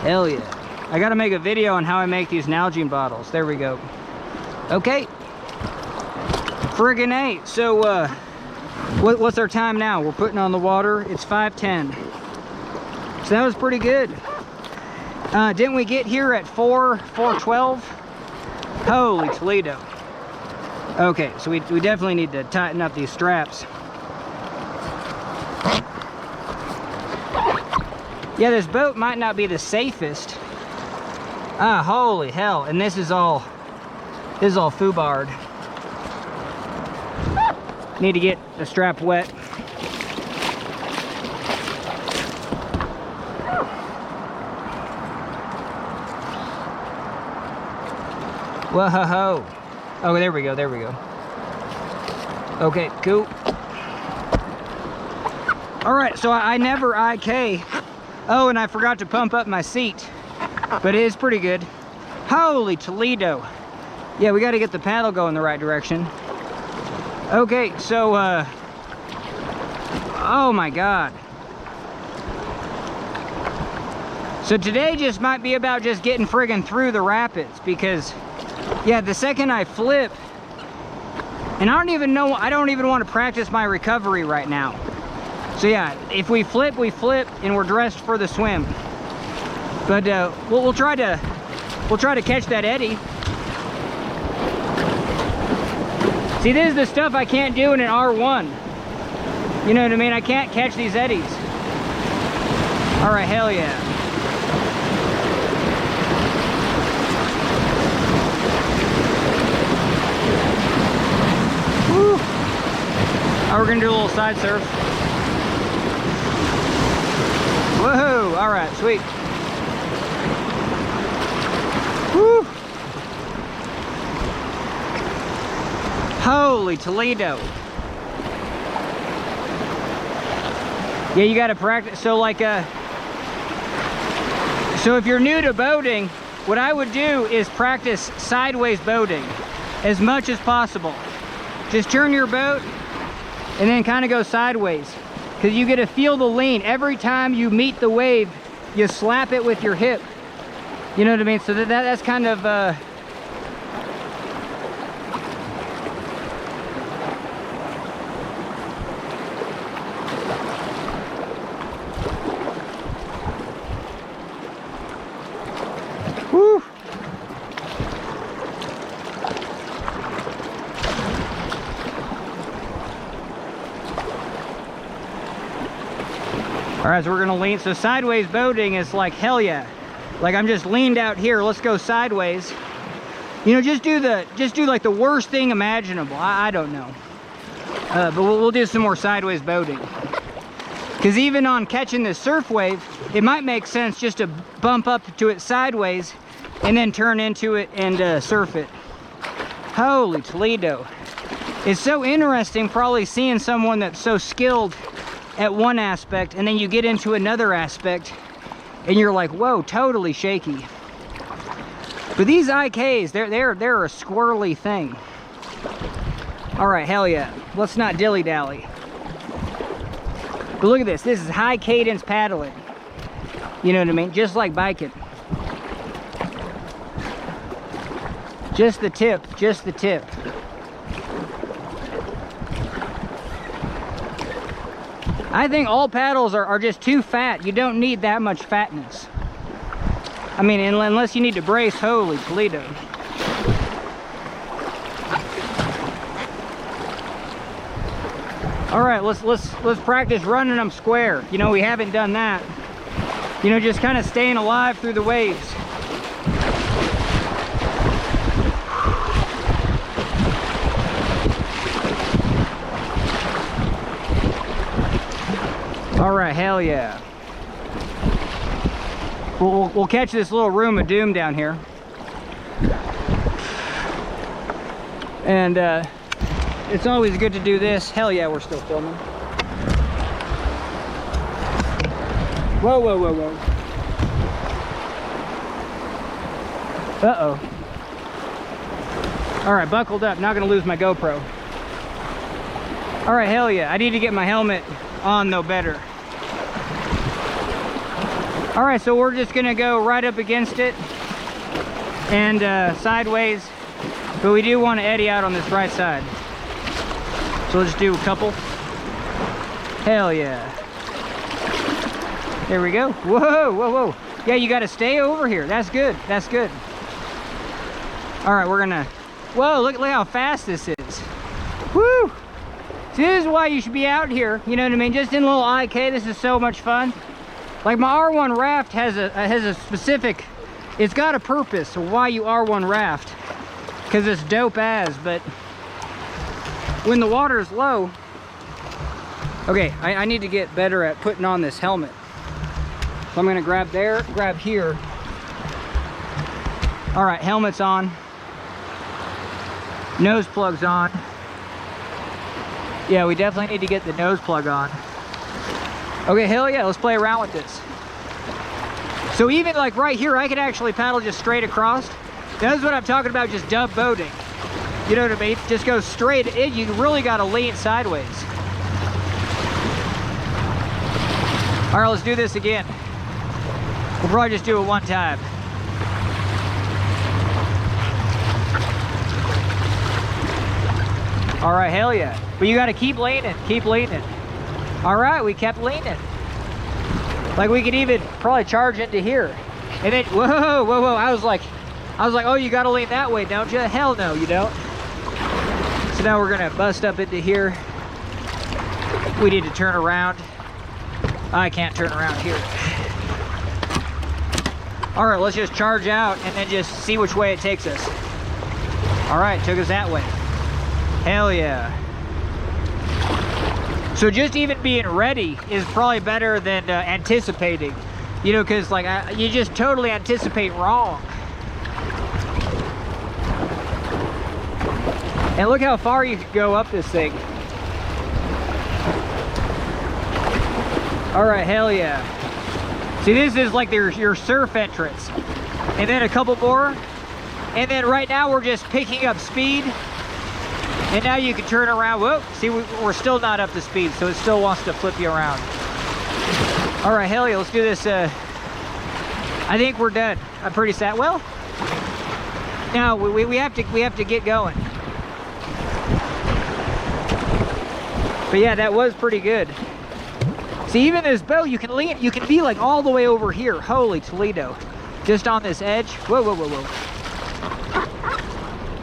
Hell yeah. I gotta make a video on how I make these Nalgene bottles. There we go. Okay. Friggin' A. So what's our time now? We're putting on the water. It's 5:10. So that was pretty good. Didn't we get here at 4:12? Holy Toledo. Okay, so we definitely need to tighten up these straps. Yeah, this boat might not be the safest. Ah, holy hell. And this is all foobarred. Need to get the strap wet. Whoa-ho-ho. Oh, there we go, there we go. Okay, cool. All right, so I never IK. Oh, and I forgot to pump up my seat, but it is pretty good. Holy Toledo. Yeah, we got to get the paddle going the right direction. Okay, so, oh my God. So today just might be about just getting friggin' through the rapids, because, yeah, the second I flip, and I don't even want to practice my recovery right now. So yeah, if we flip, and we're dressed for the swim. But we'll try to catch that eddy. See, this is the stuff I can't do in an R1. You know what I mean? I can't catch these eddies. All right, hell yeah. Woo. All right, we're gonna do a little side surf. Woohoo! All right, sweet. Woo! Holy Toledo. Yeah, you got to practice. So like so if you're new to boating, what I would do is practice sideways boating as much as possible. Just turn your boat and then kind of go sideways, because you get to feel the lean. Every time you meet the wave, you slap it with your hip. You know what I mean? So that's kind of woo. All right, so we're gonna lean. So sideways boating is like, hell yeah. Like, I'm just leaned out here. Let's go sideways. You know, just do like the worst thing imaginable. I don't know. But we'll do some more sideways boating. Because even on catching this surf wave, it might make sense just to bump up to it sideways and then turn into it and surf it. Holy Toledo. It's so interesting probably seeing someone that's so skilled at one aspect, and then you get into another aspect and you're like, whoa, totally shaky. But these IKs, they're a squirrely thing. All right, hell yeah. Let's not dilly-dally. But look at this. This is high cadence paddling. You know what I mean? Just like biking. Just the tip, just the tip. I think all paddles are just too fat. You don't need that much fatness. I mean, unless you need to brace. Holy Toledo. All right, let's practice running them square. You know, we haven't done that. You know, just kind of staying alive through the waves. All right, hell yeah. We'll catch this little room of doom down here. And it's always good to do this. Hell yeah, we're still filming. Whoa, whoa, whoa, whoa. Uh-oh. All right, buckled up. Not gonna lose my GoPro. All right, hell yeah. I need to get my helmet on though better. All right, so we're just gonna go right up against it and sideways, but we do want to eddy out on this right side. So let's do a couple. Hell yeah. There we go. Whoa, whoa, whoa. Yeah, you got to stay over here. That's good. That's good. All right, we're gonna. Whoa, look how fast this is. Woo! See, this is why you should be out here. You know what I mean? Just in a little IK. This is so much fun. Like my R1 raft has a specific, it's got a purpose of why you R1 raft, because it's dope as. But when the water is low, okay, I need to get better at putting on this helmet. So I'm gonna grab there, grab here. All right, helmet's on, nose plug's on. Yeah, we definitely need to get the nose plug on. Okay, hell yeah, let's play around with this. So even like right here, I could actually paddle just straight across. That's what I'm talking about, just dumb boating. You know what I mean? Just go straight in. You really got to lean sideways. All right, let's do this again. We'll probably just do it one time. All right, hell yeah. But you got to keep leaning, keep leaning. All right, we kept leaning. Like we could even probably charge into here. And then, whoa, whoa, whoa. I was like, oh, you got to lean that way, don't you? Hell no, you don't. So now we're gonna bust up into here. We need to turn around. I can't turn around here. All right, let's just charge out and then just see which way it takes us. All right, took us that way. Hell yeah. So just even being ready is probably better than anticipating. You know, because like you just totally anticipate wrong. And look how far you could go up this thing. All right, hell yeah. See, this is like your surf entrance. And then a couple more. And then right now we're just picking up speed. And now you can turn around. Whoa, see, we're still not up to speed, so it still wants to flip you around. All right, hell yeah, let's do this. I think we're done. I'm pretty sad. Well, now we have to get going. But yeah, that was pretty good. See, even this boat, you can lean, you can be like all the way over here. Holy Toledo. Just on this edge. Whoa, whoa, whoa, whoa.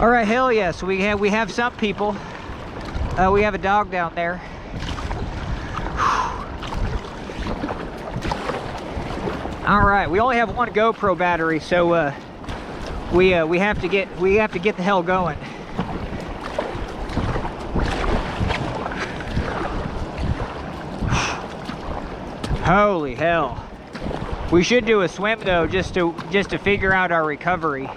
All right, hell yeah. So we have some people. We have a dog down there. All right, we only have one GoPro battery, so we have to get the hell going. Holy hell. We should do a swim though, just to figure out our recovery.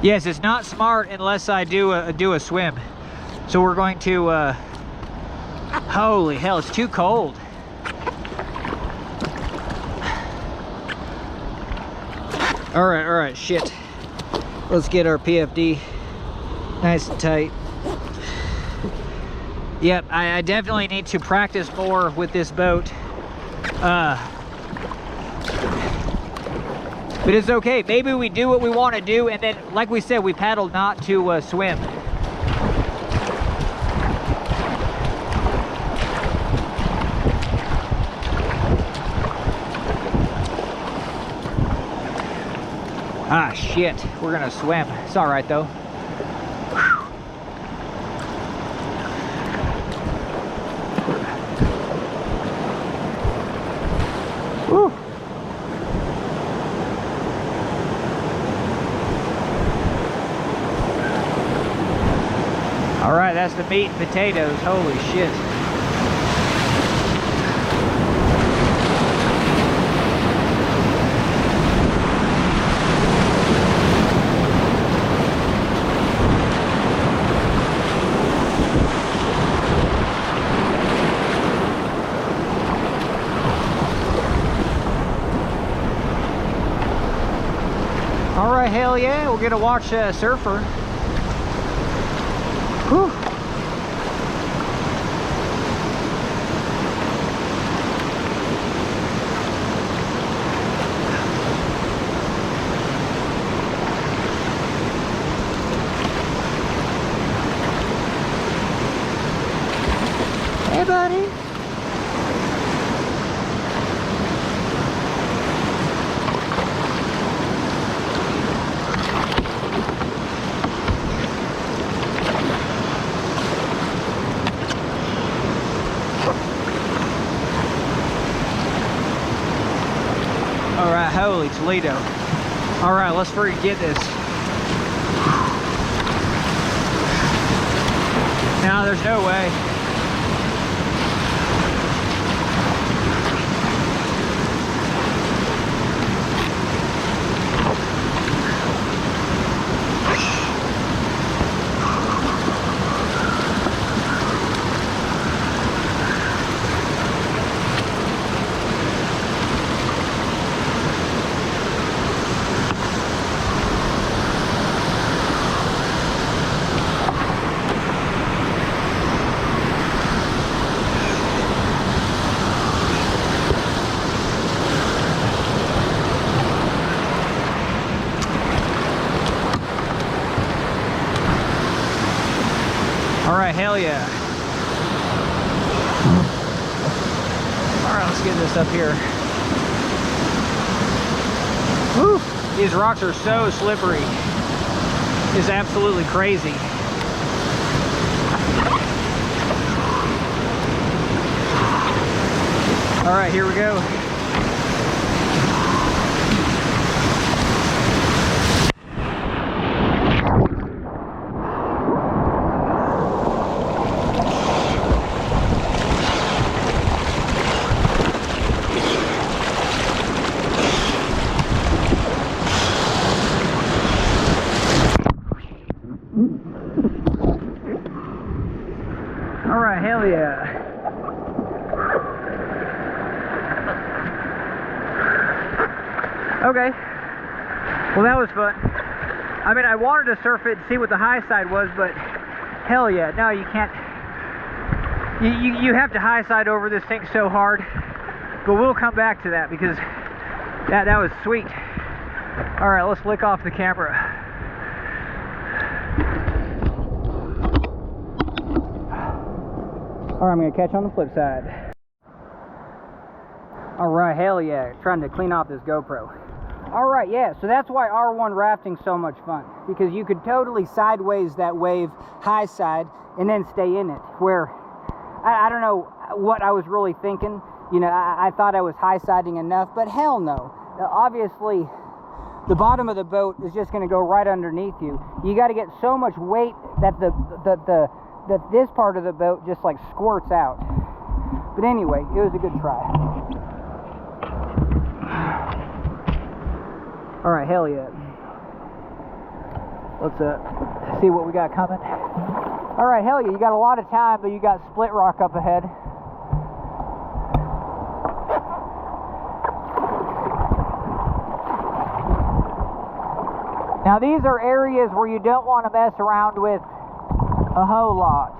Yes, it's not smart unless I do a swim. So we're going to holy hell, it's too cold. All right, shit. Let's get our PFD nice and tight. Yep, I definitely need to practice more with this boat. But it's okay. Maybe we do what we want to do, and then, like we said, we paddle not to swim. Ah, shit. We're gonna swim. It's all right, though. Whew. All right, that's the meat and potatoes. Holy shit. All right, hell yeah, we're gonna watch a surfer. Whew. Hey, buddy. All right, holy Toledo. All right, let's freaking get this. No, there's no way. All right, hell yeah. All right, let's get this up here. Woo! These rocks are so slippery. It's absolutely crazy. All right, here we go. All right, hell yeah. Okay, well that was fun. I mean, I wanted to surf it and see what the high side was, but hell yeah, no, you can't. You have to high side over this thing so hard, but we'll come back to that because that was sweet. All right, let's lick off the camera. All right, I'm gonna catch on the flip side. All right, hell yeah, trying to clean off this GoPro. All right, yeah, so that's why R1 rafting's so much fun, because you could totally sideways that wave, high side, and then stay in it, where, I don't know what I was really thinking. You know, I thought I was high siding enough, but hell no. Obviously, the bottom of the boat is just gonna go right underneath you. You gotta get so much weight that that this part of the boat just like squirts out. But anyway, it was a good try. All right, hell yeah. Let's see what we got coming. All right, hell yeah, you got a lot of time, but you got Split Rock up ahead. Now these are areas where you don't want to mess around with a whole lot.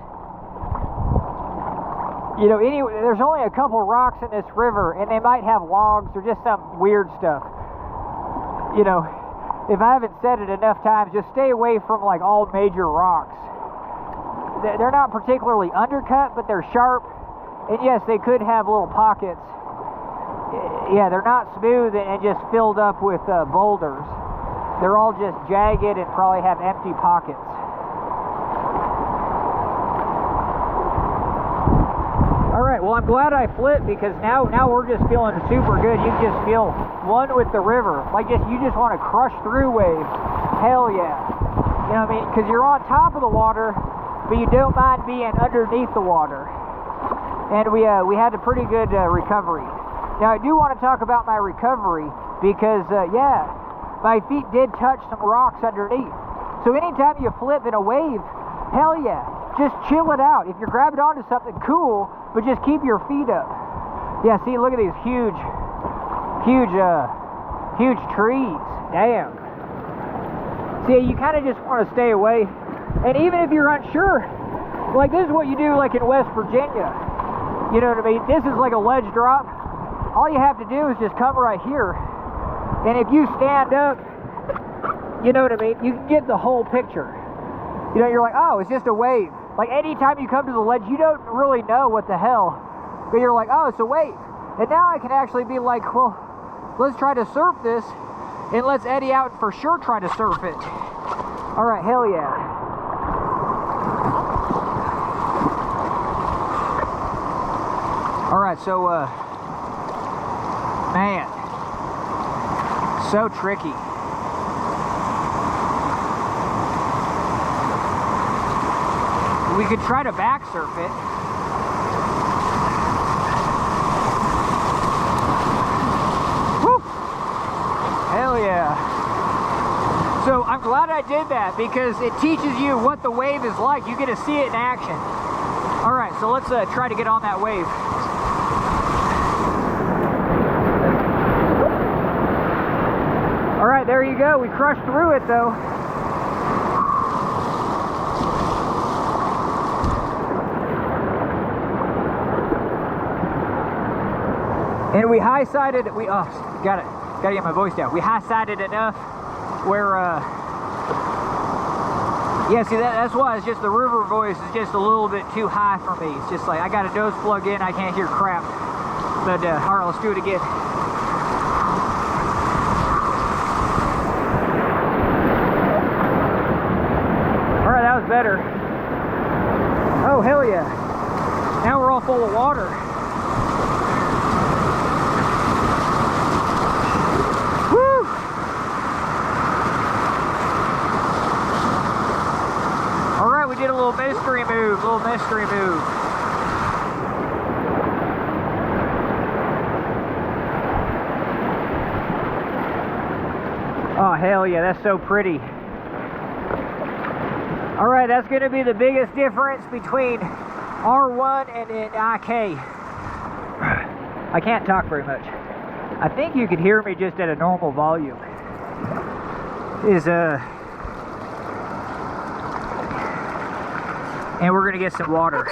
You know, anyway, there's only a couple rocks in this river, and they might have logs or just some weird stuff. You know, if I haven't said it enough times, just stay away from like all major rocks. They're not particularly undercut, but they're sharp, and yes, they could have little pockets. Yeah, they're not smooth and just filled up with boulders. They're all just jagged and probably have empty pockets. Alright, well I'm glad I flipped, because now we're just feeling super good. You can just feel one with the river. Like you just want to crush through waves. Hell yeah. You know what I mean? Because you're on top of the water, but you don't mind being underneath the water. And we had a pretty good recovery. Now I do want to talk about my recovery, because yeah, my feet did touch some rocks underneath. So anytime you flip in a wave, hell yeah, just chill it out. If you're grabbing onto something, cool, but just keep your feet up. Yeah, see, look at these huge trees. Damn. See, you kind of just want to stay away. And even if you're unsure, like this is what you do like in West Virginia. You know what I mean? This is like a ledge drop. All you have to do is just come right here. And if you stand up, you know what I mean? You can get the whole picture. You know, you're like, oh, it's just a wave. Like anytime you come to the ledge, you don't really know what the hell. But you're like, oh, it's a wave. And now I can actually be like, well, let's try to surf this. And let's eddy out and for sure try to surf it. All right, hell yeah. All right, so, man, so tricky. We could try to back surf it. Woo! Hell yeah. So I'm glad I did that, because it teaches you what the wave is like. You get to see it in action. All right, so let's try to get on that wave. All right, there you go. We crushed through it though. And we high-sided, gotta get my voice down. We high-sided enough where, Yeah, see, that's why it's just the river voice is just a little bit too high for me. It's just like I got a nose plug in, I can't hear crap. But all right, let's do it again. All right, that was better. Oh, hell yeah. Now we're all full of water. Woo! All right, we did a little mystery move, Oh, hell yeah, that's so pretty. All right, that's gonna be the biggest difference between R1 and an IK. I can't talk very much. I think you could hear me just at a normal volume. And we're gonna get some water.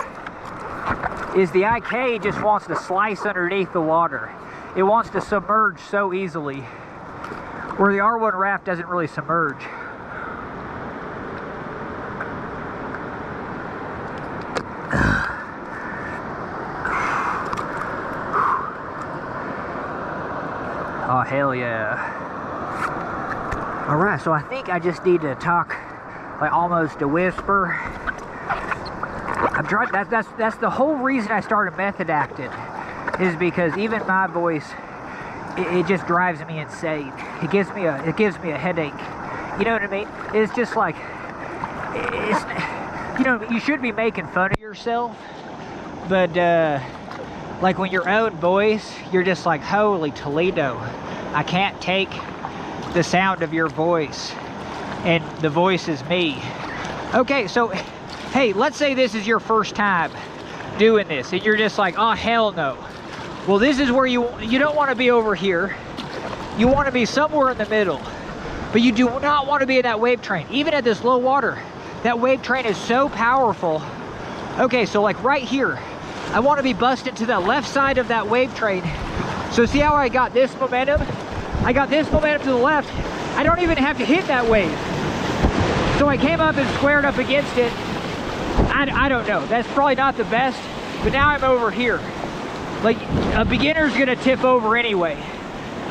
The IK just wants to slice underneath the water. It wants to submerge so easily, where the R1 raft doesn't really submerge. Oh, hell yeah. All right, so I think I just need to talk like almost a whisper. I'm trying, that's the whole reason I started method acting, is because even my voice, it just drives me insane. It gives me a headache. You know what I mean? It's just like, you know, you should be making fun of yourself, but like when your own voice, you're just like, holy Toledo, I can't take the sound of your voice, and the voice is me. Okay, so hey, let's say this is your first time doing this, and you're just like, oh hell no. Well, this is where you don't want to be over here. You want to be somewhere in the middle, but you do not want to be in that wave train. Even at this low water, that wave train is so powerful. Okay, so like right here, I want to be busted to the left side of that wave train. So see how I got this momentum? I got this momentum to the left. I don't even have to hit that wave. So I came up and squared up against it. I don't know. That's probably not the best, but now I'm over here. Like, a beginner's gonna tip over anyway.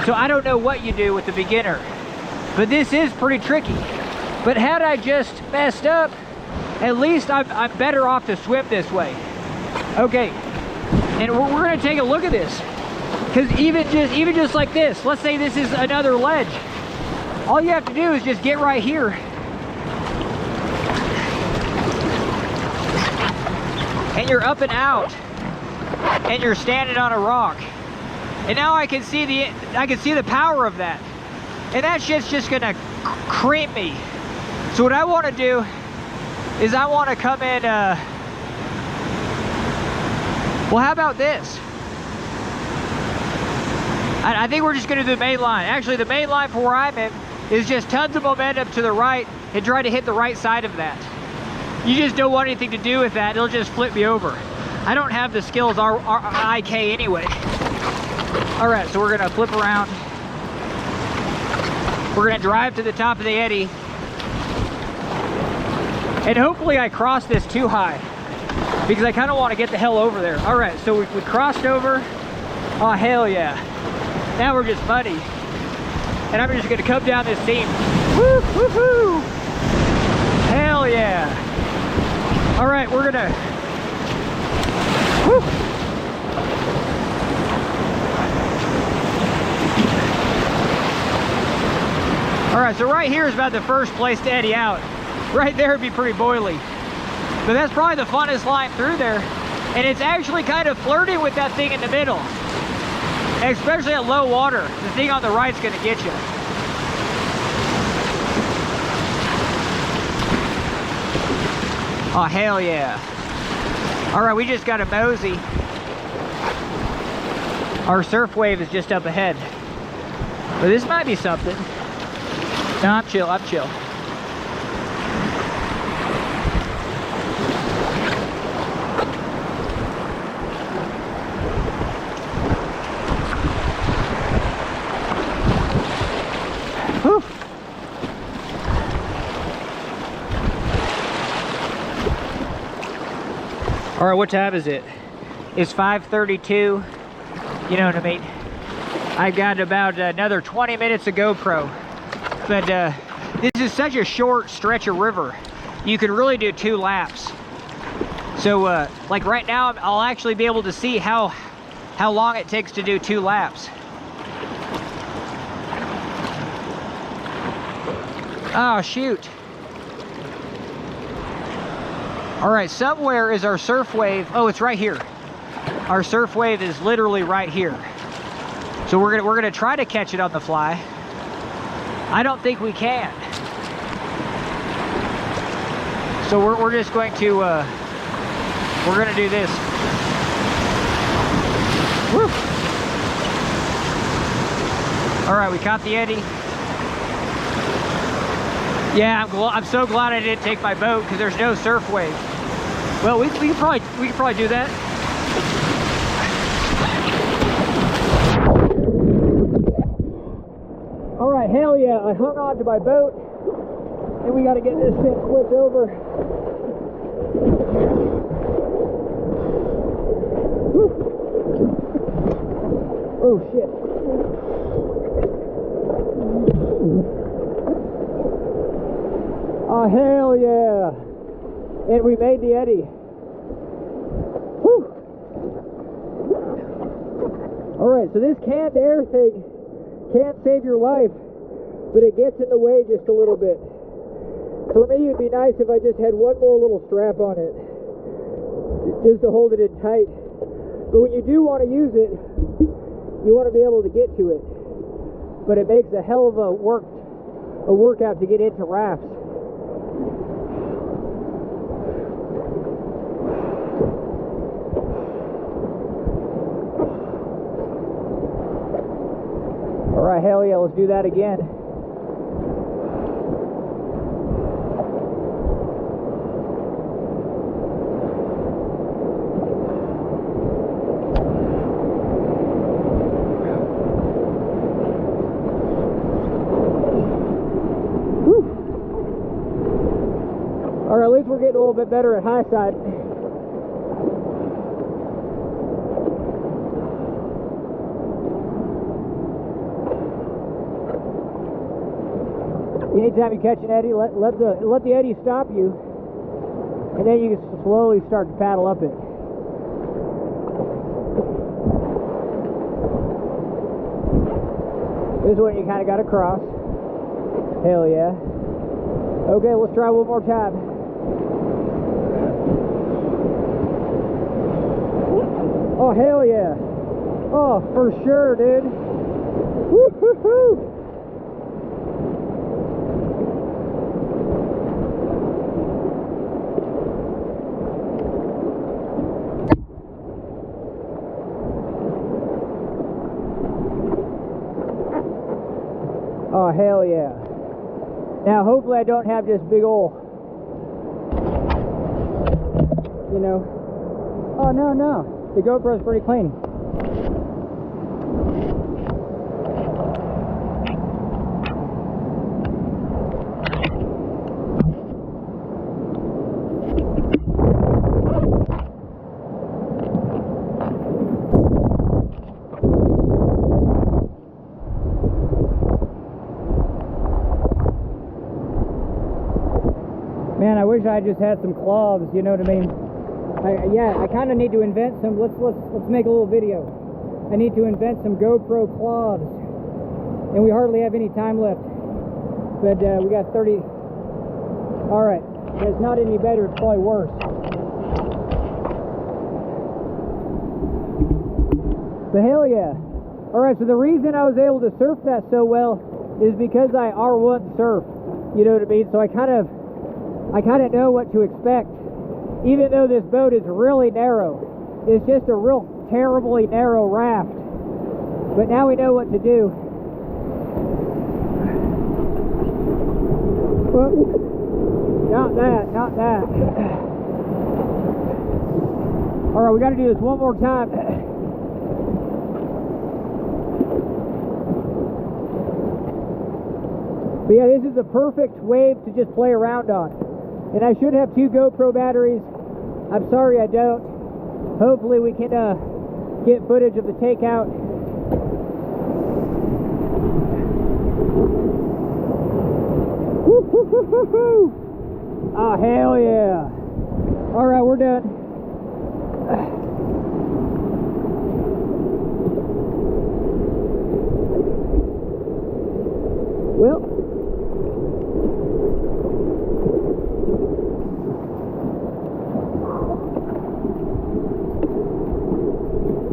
So I don't know what you do with the beginner, but this is pretty tricky. But had I just messed up, at least I'm better off to swim this way. Okay, and we're gonna take a look at this, because even just like this, let's say this is another ledge. All you have to do is just get right here. And you're up and out, and you're standing on a rock. And now I can see the power of that. And that shit's just gonna cream me. So what I want to do is I want to come in, well, how about this? I think we're just gonna do the main line. Actually, the main line for where I'm in is just tons of momentum to the right and try to hit the right side of that. You just don't want anything to do with that. It'll just flip me over. I don't have the skills our IK anyway. All right, so we're gonna flip around. We're gonna drive to the top of the eddy. And hopefully I cross this too high, because I kind of want to get the hell over there. All right, so we crossed over. Oh, hell yeah. Now we're just muddy. And I'm just gonna come down this seam. Woo, woohoo! Hell yeah. All right, we're gonna, woo. All right, so right here is about the first place to eddy out. Right there would be pretty boily. But that's probably the funnest line through there. And it's actually kind of flirting with that thing in the middle. Especially at low water. The thing on the right's gonna get you. Oh, hell yeah. All right, we just got a mosey. Our surf wave is just up ahead. But this might be something. No, I'm chill, I'm chill. Whew. All right, what time is it? It's 5:32. You know what I mean? I got about another 20 minutes of GoPro. But this is such a short stretch of river. You can really do 2 laps. So like right now, I'll actually be able to see how long it takes to do 2 laps. Oh, shoot. All right, somewhere is our surf wave. Oh, it's right here. Our surf wave is literally right here. So we're gonna try to catch it on the fly. I don't think we can. So we're just going to we're gonna do this. Woo. All right, we caught the eddy. Yeah, I'm so glad I didn't take my boat because there's no surf wave. Well, we could probably do that. All right, hell yeah! I hung on to my boat, and we got to get this shit flipped over. Whew. Oh shit! Oh hell yeah! And we made the eddy. Whew. All right, so this canned air thing can't save your life, but it gets in the way just a little bit. For me, it'd be nice if I just had one more little strap on it, just to hold it in tight. But when you do want to use it, you want to be able to get to it. But it makes a hell of a workout to get into rafts. All right, hell yeah, let's do that again. Whew. All right, at least we're getting a little bit better at high side. Anytime you catch an eddy, let the eddy stop you, and then you can slowly start to paddle up it. This is when you kind of got to cross. Hell yeah. Okay, let's try one more time. Oh hell yeah. Oh, for sure, dude. Woo-hoo-hoo. Oh, hell yeah. Now, hopefully I don't have this big ol', you know. Oh, no. The GoPro's pretty clean. Man, I wish I just had some cloths, you know what I mean? I kind of need to invent some. Let's make a little video. I need to invent some GoPro cloths, and we hardly have any time left. But we got 30. All right, it's not any better. It's probably worse. But hell yeah! All right, so the reason I was able to surf that so well is because I R1 surf. You know what I mean? So I kind of know what to expect. Even though this boat is really narrow, it's just a real terribly narrow raft. But now we know what to do. Whoop. Not that. All right, we got to do this one more time. But yeah, this is the perfect wave to just play around on. And I should have 2 GoPro batteries. I'm sorry I don't. hopefully we can get footage of the takeout. Woo, woo, woo, woo, woo. Oh, hell yeah. All right, we're done. Well,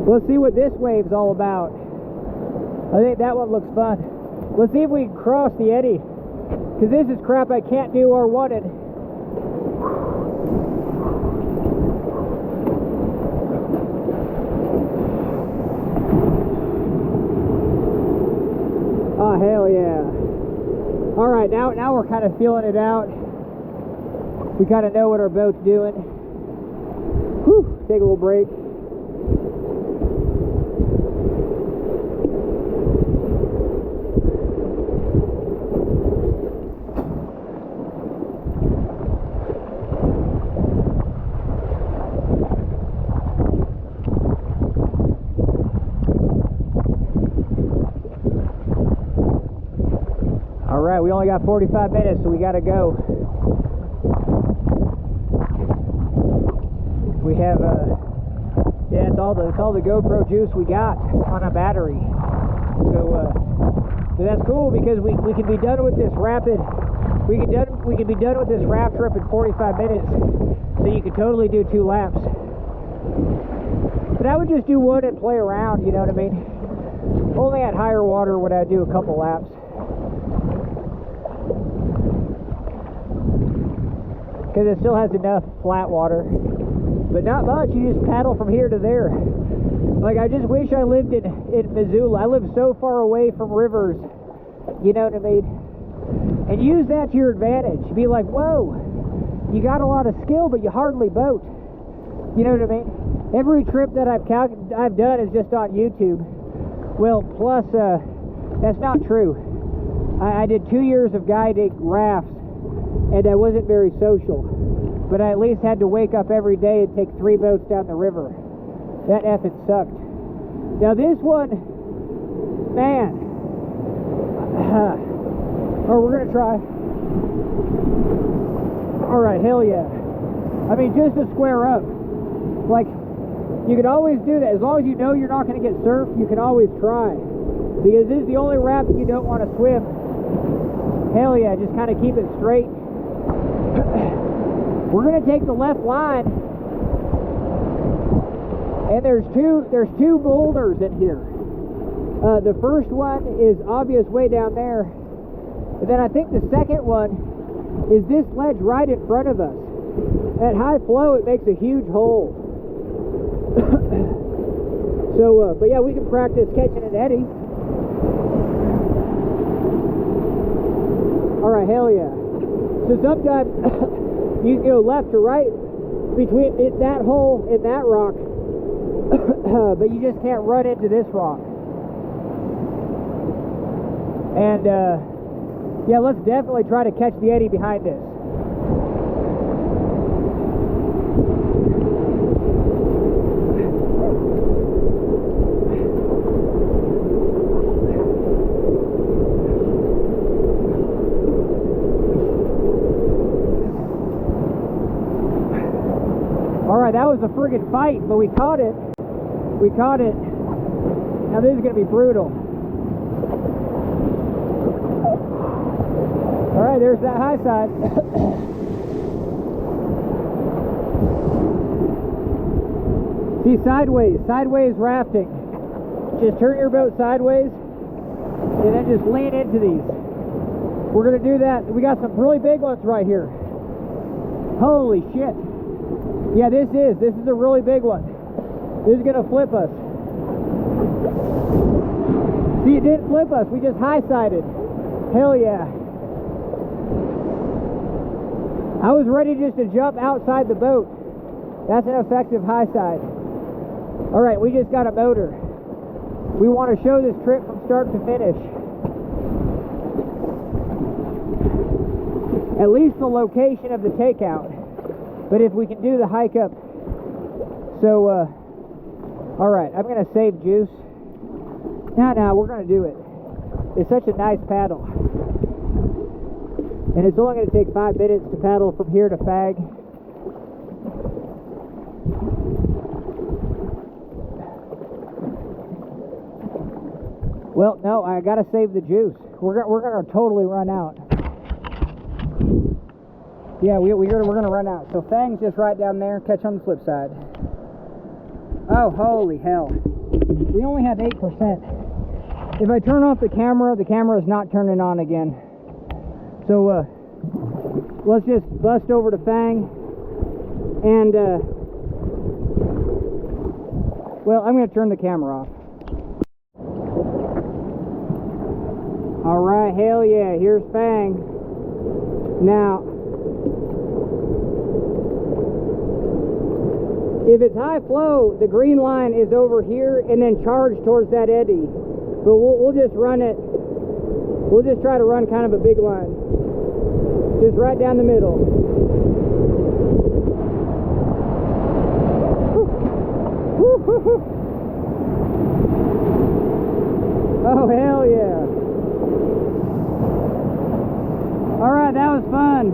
let's see what this wave's all about. I think that one looks fun. Let's see if we can cross the eddy, because this is crap I can't do or wanted. Oh, hell yeah. All right, now we're kind of feeling it out. We kind of know what our boat's doing. Whew, take a little break. Alright, we only got 45 minutes, so we gotta go. We have yeah, it's all the GoPro juice we got on a battery. So that's cool, because we can be done with this rapid. We can be done with this raft trip in 45 minutes. So you can totally do 2 laps. But I would just do one and play around, you know what I mean? Only at higher water would I do a couple laps. Because it still has enough flat water, but not much. You just paddle from here to there. Like, I just wish I lived in Missoula. I live so far away from rivers, you know what I mean? And use that to your advantage. Be like, whoa, you got a lot of skill, but you hardly boat. You know what I mean? Every trip that I've done is just on YouTube. Well, plus, that's not true. I did 2 years of guiding rafts, and I wasn't very social, but I at least had to wake up every day and take 3 boats down the river. That effing sucked. Now this one, man. Oh, we're gonna try. All right, hell yeah. I mean, just to square up, like, you can always do that. As long as you know you're not gonna get surfed, you can always try, because this is the only raft that you don't want to swim. Hell yeah, just kind of keep it straight. We're gonna take the left line, and there's two boulders in here. The first one is obvious way down there, and then I think the second one is this ledge right in front of us. At high flow, it makes a huge hole. So, but yeah, we can practice catching an eddy. All right, hell yeah. So sometimes you can go left to right between that hole and that rock, but you just can't run into this rock. And yeah, let's definitely try to catch the eddy behind us. Alright, that was a friggin' fight, but we caught it. We caught it. Now this is gonna be brutal. Alright, there's that high side. See, sideways rafting. Just turn your boat sideways and then just lean into these. We're gonna do that. We got some really big ones right here. Holy shit. Yeah, this is a really big one. This is gonna flip us. See, it didn't flip us, we just high-sided. Hell yeah. I was ready just to jump outside the boat. That's an effective high side. Alright, we just got a motor. We want to show this trip from start to finish. At least the location of the takeout. But if we can do the hike up So, all right, I'm gonna save juice. No, we're gonna do it. It's such a nice paddle. And it's only gonna take 5 minutes to paddle from here to Fag. Well, no, I gotta save the juice. We're gonna totally run out. Yeah, we're gonna run out. So Fang's just right down there. Catch on the flip side. Oh, holy hell! We only have 8%. If I turn off the camera is not turning on again. So let's just bust over to Fang, and well, I'm gonna turn the camera off. All right, hell yeah! Here's Fang. Now, if it's high flow, the green line is over here and then charged towards that eddy. But we'll just run it. We'll just try to run kind of a big line. Just right down the middle. Oh, hell yeah. All right, that was fun.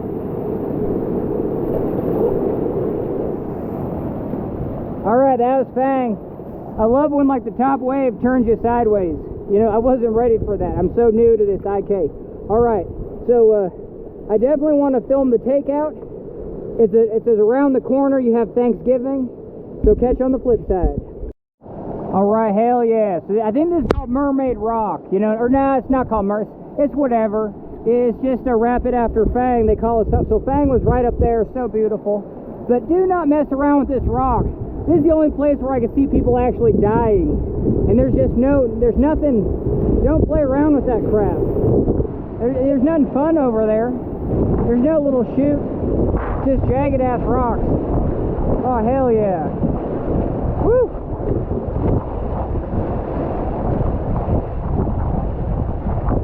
All right, that was Fang. I love when like the top wave turns you sideways. You know, I wasn't ready for that. I'm so new to this IK. All right, so I definitely want to film the takeout. It's around the corner. You have Thanksgiving, so catch on the flip side. All right, hell yeah. So I think this is called Mermaid Rock. You know, or no, it's not called Mermaid. It's whatever. It's just a rapid after Fang. They call it so. So Fang was right up there, so beautiful. But do not mess around with this rock. This is the only place where I can see people actually dying. And there's nothing, don't play around with that crap. There's nothing fun over there. There's no little chute, just jagged ass rocks. Oh, hell yeah. Woo!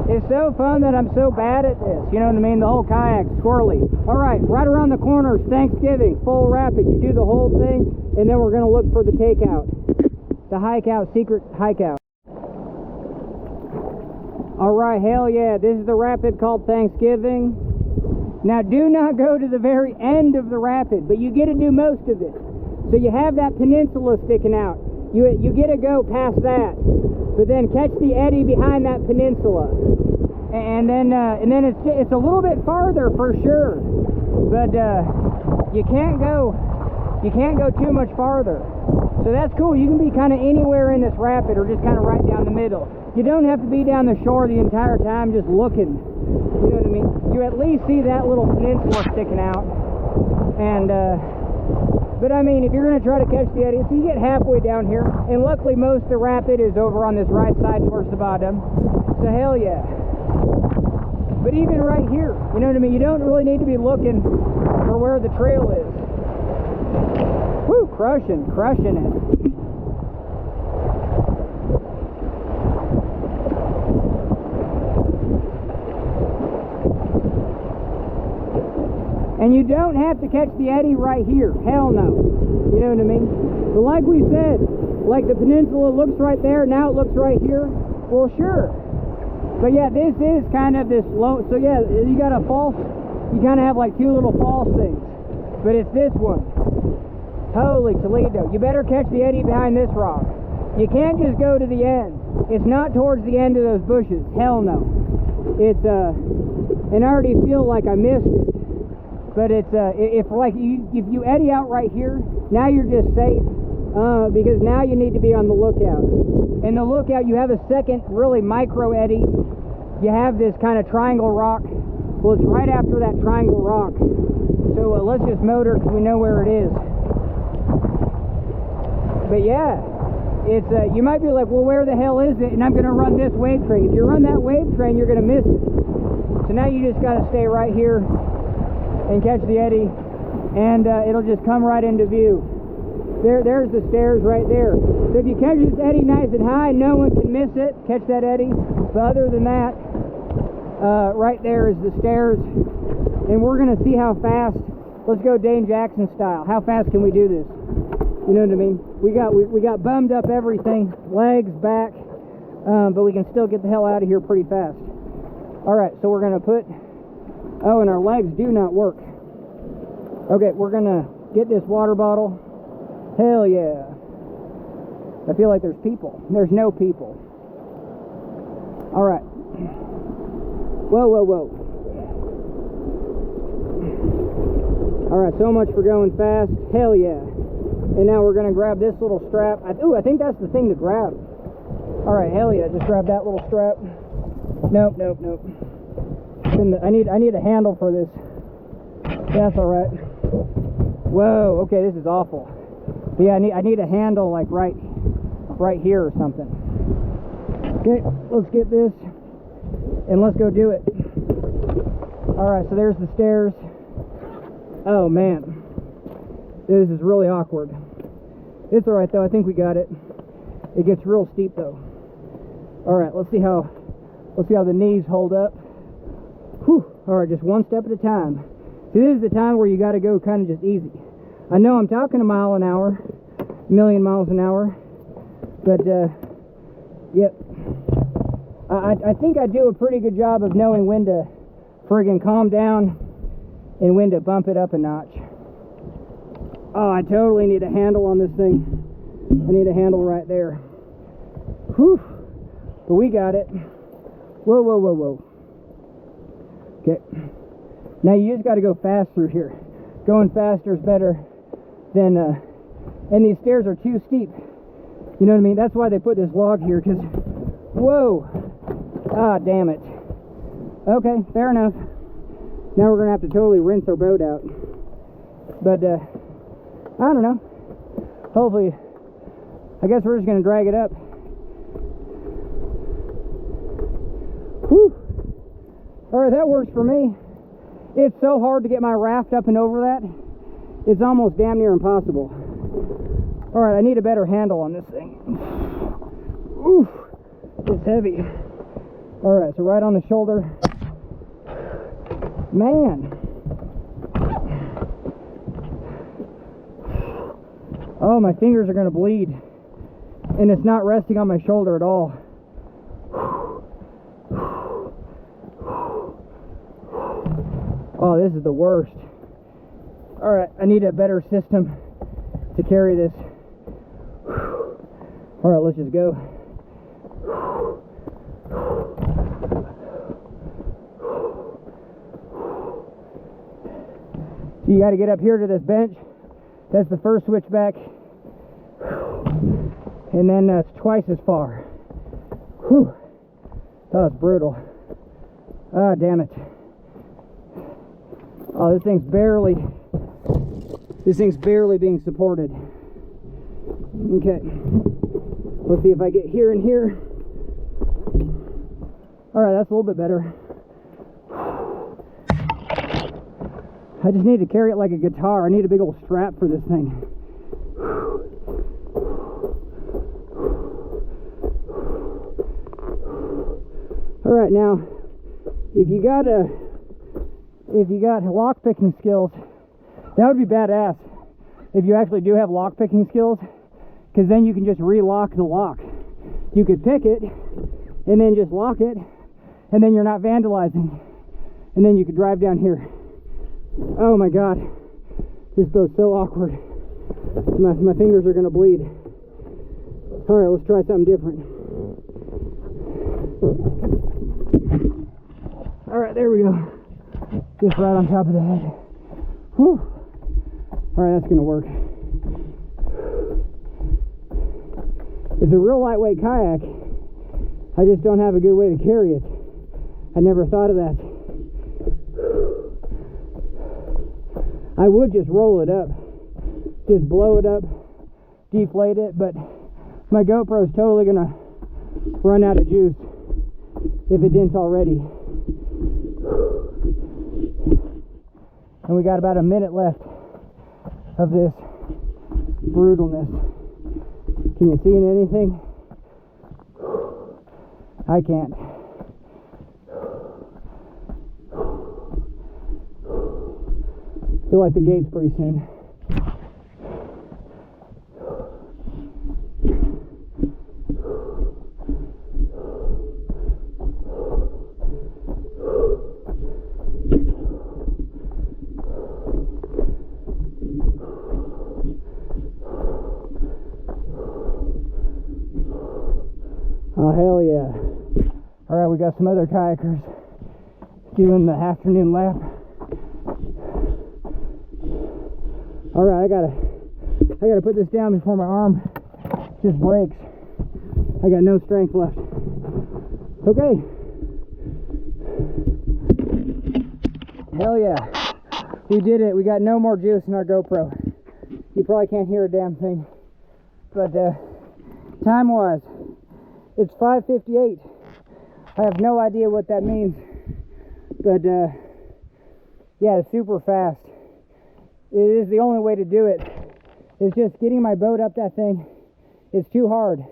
It's so fun that I'm so bad at this, you know what I mean? The whole kayak, squirrely. All right, right around the corner is Thanksgiving, full rapid. You do the whole thing, and then we're gonna look for the takeout. The hike out, secret hike out. All right, hell yeah, this is the rapid called Thanksgiving. Now do not go to the very end of the rapid, but you get to do most of it. So you have that peninsula sticking out. You get to go past that, but then catch the eddy behind that peninsula. And then it's a little bit farther for sure, but you can't go too much farther. So that's cool. You can be kind of anywhere in this rapid, or just kind of right down the middle. You don't have to be down the shore the entire time just looking. You know what I mean? You at least see that little peninsula sticking out. And but I mean, if you're gonna try to catch the eddy, so you get halfway down here, and luckily most of the rapid is over on this right side towards the bottom. So hell yeah. But even right here, you know what I mean? You don't really need to be looking for where the trail is. Woo, crushing it. And you don't have to catch the eddy right here. Hell no. You know what I mean? But like we said, like the peninsula looks right there, now it looks right here. Well, sure. But yeah, this is kind of this low. So yeah, you got a false, you kind of have like two little false things. But it's this one. Holy Toledo. You better catch the eddy behind this rock. You can't just go to the end. It's not towards the end of those bushes. Hell no. It's, and I already feel like I missed it. But it's, if you eddy out right here, now you're just safe. Because now you need to be on the lookout. In the lookout, you have a second really micro eddy. You have this kind of triangle rock. Well, it's right after that triangle rock. So let's just motor because we know where it is. But yeah, it's you might be like, well, where the hell is it? And I'm going to run this wave train. If you run that wave train, you're going to miss it. So now you just got to stay right here and catch the eddy, and it'll just come right into view. There's the stairs right there. So if you catch this eddy nice and high, no one can miss it. Catch that eddy. But other than that, right there is the stairs, and we're going to see how fast. Let's go Dane Jackson style. How fast can we do this? You know what I mean? We got bummed up everything, legs, back, but we can still get the hell out of here pretty fast. All right, so we're gonna put, oh, and our legs do not work. Okay, we're gonna get this water bottle. Hell yeah. I feel like there's people. There's no people. All right. Whoa, whoa, whoa. All right, so much for going fast. Hell yeah. And now we're gonna grab this little strap. Ooh, I think that's the thing to grab. All right, hell yeah, just grab that little strap. Nope, nope, nope. I need a handle for this. That's all right. Whoa, okay, this is awful. But yeah, I need a handle like right here or something. Okay, let's get this and let's go do it. All right, so there's the stairs. Oh man, this is really awkward. It's all right though. I think we got it. It gets real steep though. All right, let's see how the knees hold up. Whew. All right, just one step at a time. See, this is the time where you got to go kind of just easy. I know I'm talking a mile an hour, a million miles an hour, but yep. I think I do a pretty good job of knowing when to friggin' calm down and when to bump it up a notch. Oh, I totally need a handle on this thing. I need a handle right there. Whew. But we got it. Whoa, whoa, whoa, whoa. Okay. Now you just got to go fast through here. Going faster is better than, and these stairs are too steep. You know what I mean? That's why they put this log here, because, whoa. Ah, damn it. Okay, fair enough. Now we're going to have to totally rinse our boat out. But, I don't know. Hopefully, I guess we're just going to drag it up. Whew. Alright, that works for me. It's so hard to get my raft up and over that. It's almost damn near impossible. Alright, I need a better handle on this thing. Oof, it's heavy. Alright, so right on the shoulder. Man. Oh, my fingers are going to bleed. And it's not resting on my shoulder at all. Oh, this is the worst. Alright, I need a better system to carry this. Alright, let's just go. You got to get up here to this bench. That's the first switchback. And then it's twice as far. Whew. That was brutal. Ah, damn it. Oh, this thing's barely being supported. Okay. Let's see if I get here and here. Alright, that's a little bit better. I just need to carry it like a guitar. I need a big old strap for this thing. Alright, now, if you got lock picking skills, that would be badass. If you actually do have lock picking skills, because then you can just relock the lock. You could pick it and then just lock it, and then you're not vandalizing, and then you could drive down here. Oh my god, this boat's so awkward. My fingers are gonna bleed. Alright, let's try something different. Alright, there we go. Just right on top of the head. Whew. Alright, that's gonna work. It's a real lightweight kayak. I just don't have a good way to carry it. I never thought of that. I would just roll it up, just blow it up, deflate it, but my GoPro is totally gonna run out of juice if it didn't already. And we got about a minute left of this brutalness. Can you see anything? I can't. Feel like the gate's pretty soon. Oh, hell yeah. All right, we got some other kayakers doing the afternoon lap. All right, I gotta put this down before my arm just breaks. I got no strength left. Okay. Hell yeah. We did it. We got no more juice in our GoPro. You probably can't hear a damn thing. But time-wise, it's 5:58. I have no idea what that means. But yeah, it's super fast. It is the only way to do it. It's just getting my boat up that thing. It's too hard.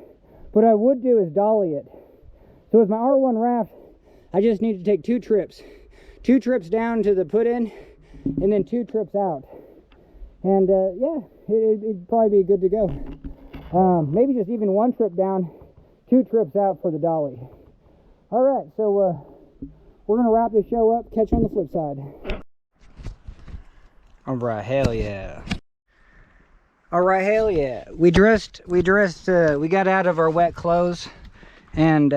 What I would do is dolly it. So with my R1 raft, I just need to take 2 trips. 2 trips down to the put-in, and then 2 trips out. And yeah, it'd probably be good to go. Maybe just even 1 trip down, 2 trips out for the dolly. All right, so we're gonna wrap this show up. Catch you on the flip side. All right, hell yeah. All right, hell yeah. We got out of our wet clothes, and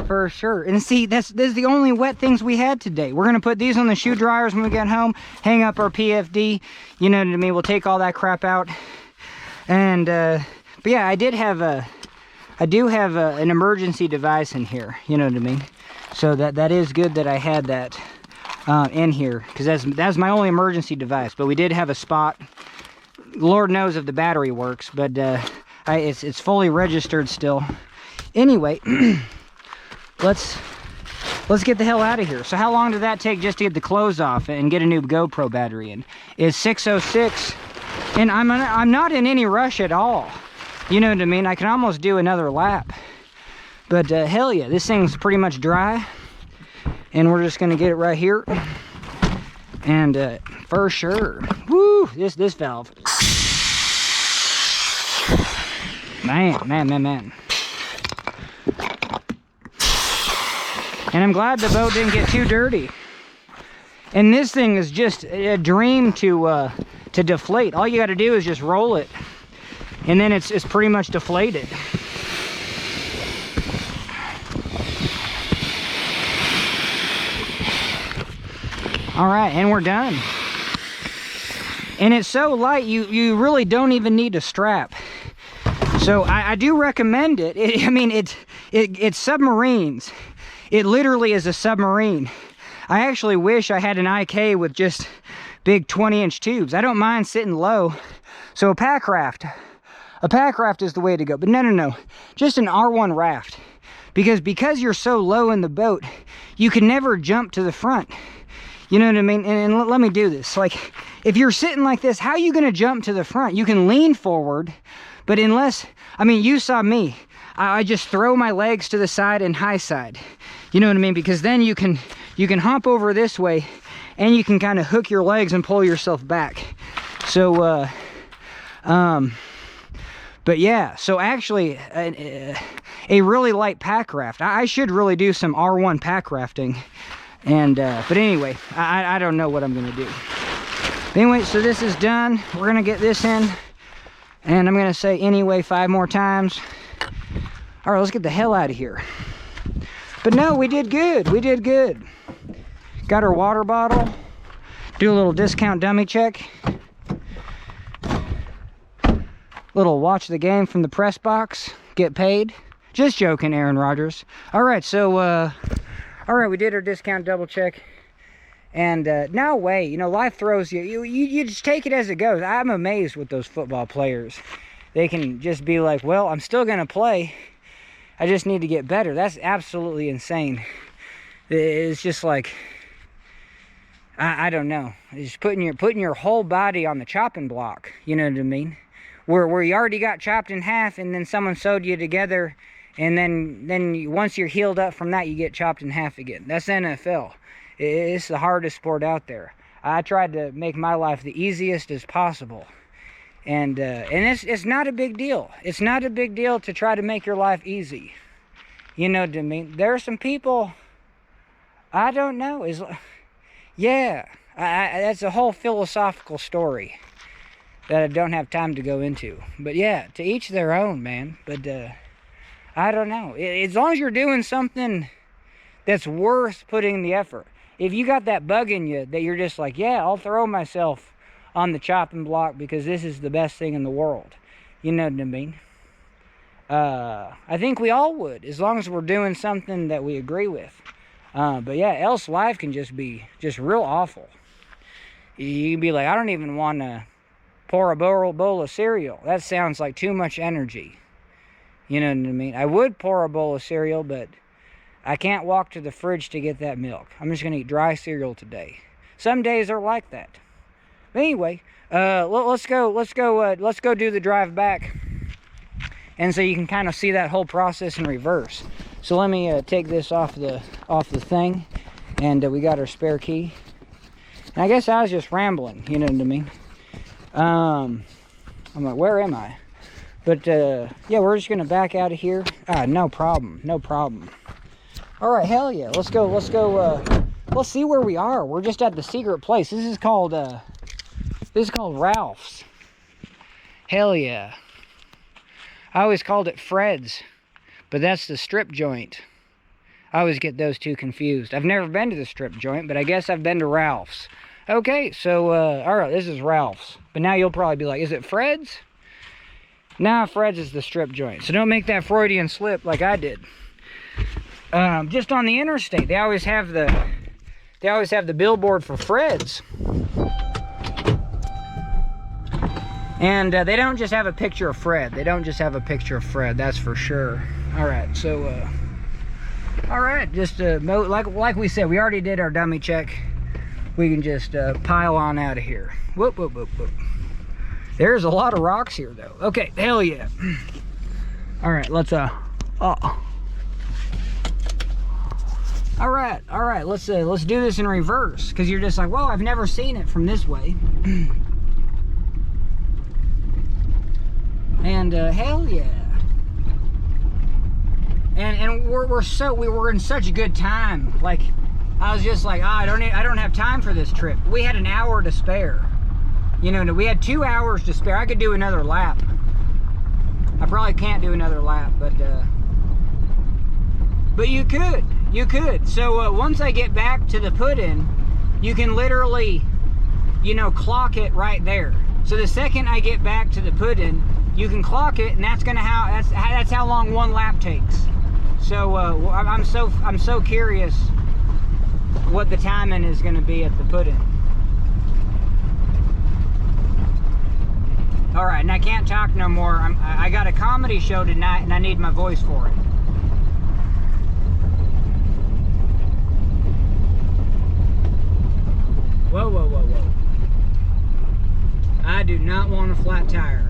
for sure. And see, this is the only wet things we had today. We're gonna put these on the shoe dryers when we get home, hang up our PFD, you know what I mean? We'll take all that crap out. And but yeah, I do have an emergency device in here, you know what I mean? So that is good that I had that in here, because that's my only emergency device. But we did have a spot. Lord knows if the battery works, but it's fully registered still. Anyway, let's get the hell out of here. So how long did that take just to get the clothes off and get a new GoPro battery in? It's 6:06, and I'm not in any rush at all. You know what I mean? I can almost do another lap. But hell yeah, this thing's pretty much dry, and we're just gonna get it right here. And for sure, woo, this valve, man. And I'm glad the boat didn't get too dirty. And this thing is just a dream to deflate. All you got to do is just roll it, and then it's pretty much deflated. All right, and we're done. And it's so light, you really don't even need a strap. So I do recommend it. It's submarines. It literally is a submarine. I actually wish I had an IK with just big 20-inch tubes. I don't mind sitting low. So a pack raft is the way to go. But no, just an R1 raft. Because you're so low in the boat, you can never jump to the front. You know what I mean? And let me do this. Like, if you're sitting like this, how are you going to jump to the front? You can lean forward, but you saw me. I just throw my legs to the side and high side. You know what I mean? Because then you can hop over this way, and you can kind of hook your legs and pull yourself back. So, but yeah, so actually, a really light pack raft. I should really do some R1 pack rafting. And but anyway, I don't know what I'm gonna do. But anyway, so this is done. We're gonna get this in, and I'm gonna say anyway 5 more times. All right, let's get the hell out of here. But no, we did good. Got our water bottle. Do a little discount dummy check. Little watch the game from the press box. Get paid. Just joking, Aaron Rodgers. All right, so all right, we did our discount double check, and no way, life throws you just take it as it goes. I'm amazed with those football players. They can just be like, well, I'm still gonna play, I just need to get better. That's absolutely insane. It's just like, I don't know, it's putting your whole body on the chopping block, you know what I mean, where you already got chopped in half, and then someone sewed you together. And then once you're healed up from that, you get chopped in half again. That's NFL. It's the hardest sport out there. I tried to make my life the easiest as possible. And it's not a big deal. It's not a big deal to try to make your life easy. You know what I mean? There are some people, I don't know. Yeah, that's a whole philosophical story that I don't have time to go into. But yeah, to each their own, man. But I don't know. As long as you're doing something that's worth putting the effort. If you got that bug in you that you're just like, yeah, I'll throw myself on the chopping block because this is the best thing in the world. You know what I mean? I think we all would, as long as we're doing something that we agree with. But yeah, else life can just be just real awful. You can be like, I don't even want to pour a bowl of cereal. That sounds like too much energy. You know what I mean? I would pour a bowl of cereal, but I can't walk to the fridge to get that milk. I'm just going to eat dry cereal today. Some days are like that. But anyway, let's go do the drive back. And so you can kind of see that whole process in reverse. So let me take this off the thing. And we got our spare key. And I guess I was just rambling, you know what I mean? I'm like, where am I? But yeah, we're just gonna back out of here. No problem. All right, hell yeah, let's go. Let's see where we are. We're just at the secret place. This is called Ralph's. Hell yeah. I always called it Fred's, but that's the strip joint. I always get those two confused. I've never been to the strip joint, but I guess I've been to Ralph's. Okay, so, all right, this is Ralph's. But now you'll probably be like, is it Fred's? Nah, Fred's is the strip joint. So don't make that Freudian slip like I did. Just on the interstate, they always have the billboard for Fred's. And they don't just have a picture of Fred. That's for sure. All right, so, all right, just like we said, we already did our dummy check. We can just pile on out of here. Whoop. There's a lot of rocks here, though. Okay, hell yeah. All right, let's all right, let's do this in reverse, because you're just like, well, I've never seen it from this way. And hell yeah. And we're in such a good time. Like, I was just like, I don't have time for this trip. We had an hour to spare. You know, we had 2 hours to spare. I could do another lap. I probably can't do another lap, but you could. So once I get back to the put-in, you can literally, you know, clock it right there. So the second I get back to the put-in, you can clock it, and that's how long one lap takes. So I'm so curious what the timing is going to be at the put-in. All right, and I can't talk no more. I got a comedy show tonight, and I need my voice for it. Whoa. I do not want a flat tire.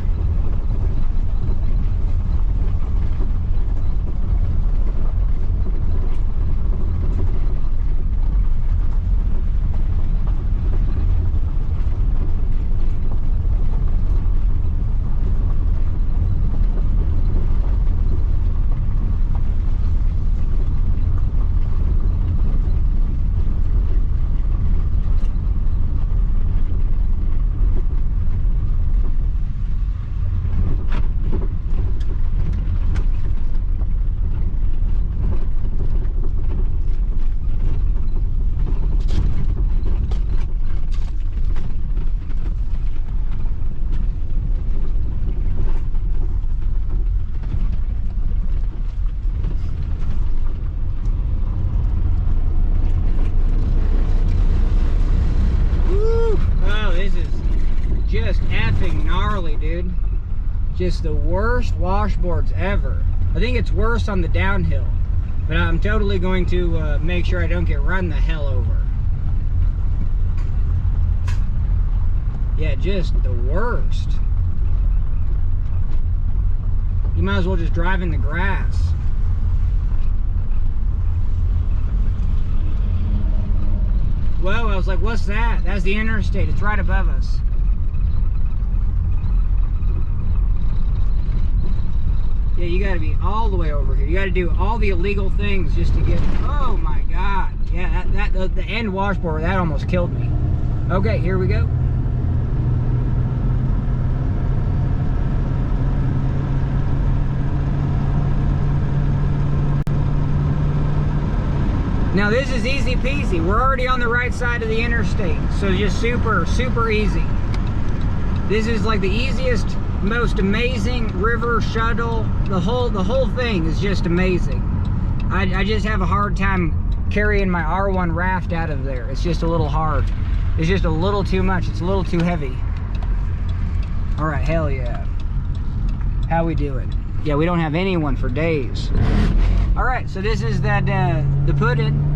Just effing gnarly, dude. Just the worst washboards ever. I think it's worse on the downhill, but I'm totally going to make sure I don't get run the hell over. Yeah, just the worst. You might as well just drive in the grass. Whoa, I was like, what's that? That's the interstate. It's right above us. Yeah, you gotta be all the way over here. You gotta do all the illegal things just to get, oh my God. Yeah, the end washboard, that almost killed me. Okay, here we go. Now this is easy peasy. We're already on the right side of the interstate, so just super, super easy. This is like the easiest, most amazing river shuttle. The whole thing is just amazing. I just have a hard time carrying my R1 raft out of there. It's just a little hard. It's just a little too much. It's a little too heavy. All right, hell yeah. How we doing? Yeah, we don't have anyone for days. All right, so this is that the put-in.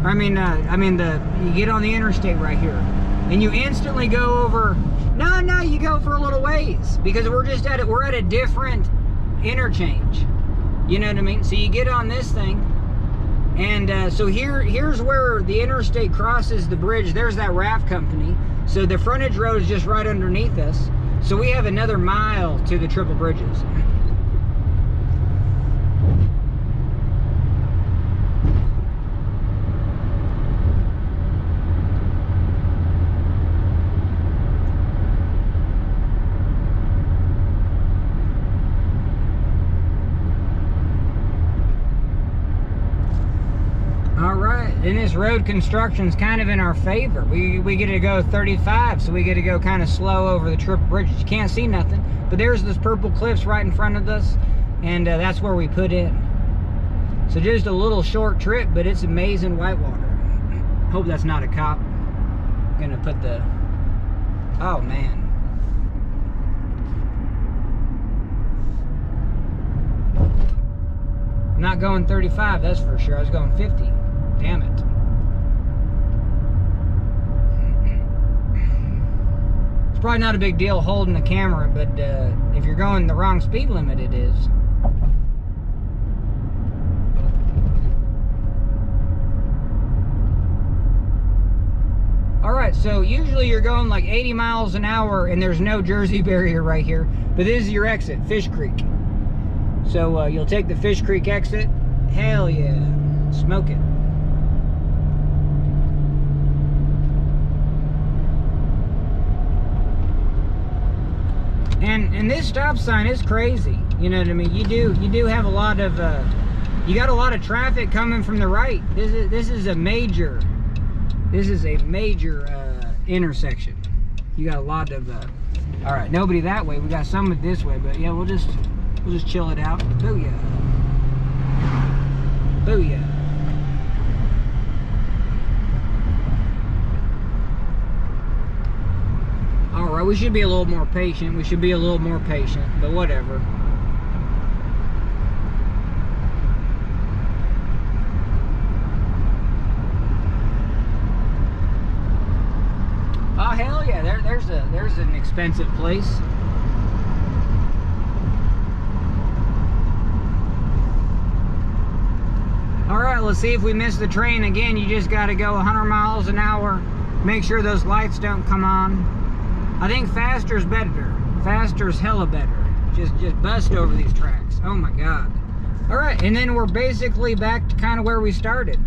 You get on the interstate right here, and you instantly go over. No, you go for a little ways because we're at a different interchange. You know what I mean? So you get on this thing, and so here's where the interstate crosses the bridge. There's that raft company. So the frontage road is just right underneath us. So we have another mile to the triple bridges. And this road construction's kind of in our favor. We get to go 35, so we get to go kind of slow over the triple bridges. You can't see nothing, but there's those purple cliffs right in front of us, and that's where we put in. So just a little short trip, but it's amazing whitewater. Hope that's not a cop. I'm gonna put the, oh man. I'm not going 35, that's for sure. I was going 50. Damn it. It's probably not a big deal holding the camera, but if you're going the wrong speed limit, it is. Alright, so usually you're going like 80 miles an hour and there's no Jersey barrier right here, but this is your exit, Fish Creek. So you'll take the Fish Creek exit. Hell yeah, smoke it. And this stop sign is crazy. You know what I mean? You do have a lot of you got a lot of traffic coming from the right. This is a major intersection. You got a lot of all right, nobody that way. We got some this way, but yeah, we'll just chill it out. Booyah. Booyah. Alright, we should be a little more patient. But whatever. Oh hell yeah, there's an expensive place. Alright, let's see if we miss the train again. You just gotta go 100 miles an hour. Make sure those lights don't come on. I think faster's better. Faster's hella better. Just bust over these tracks. Oh my god. Alright, and then we're basically back to kind of where we started.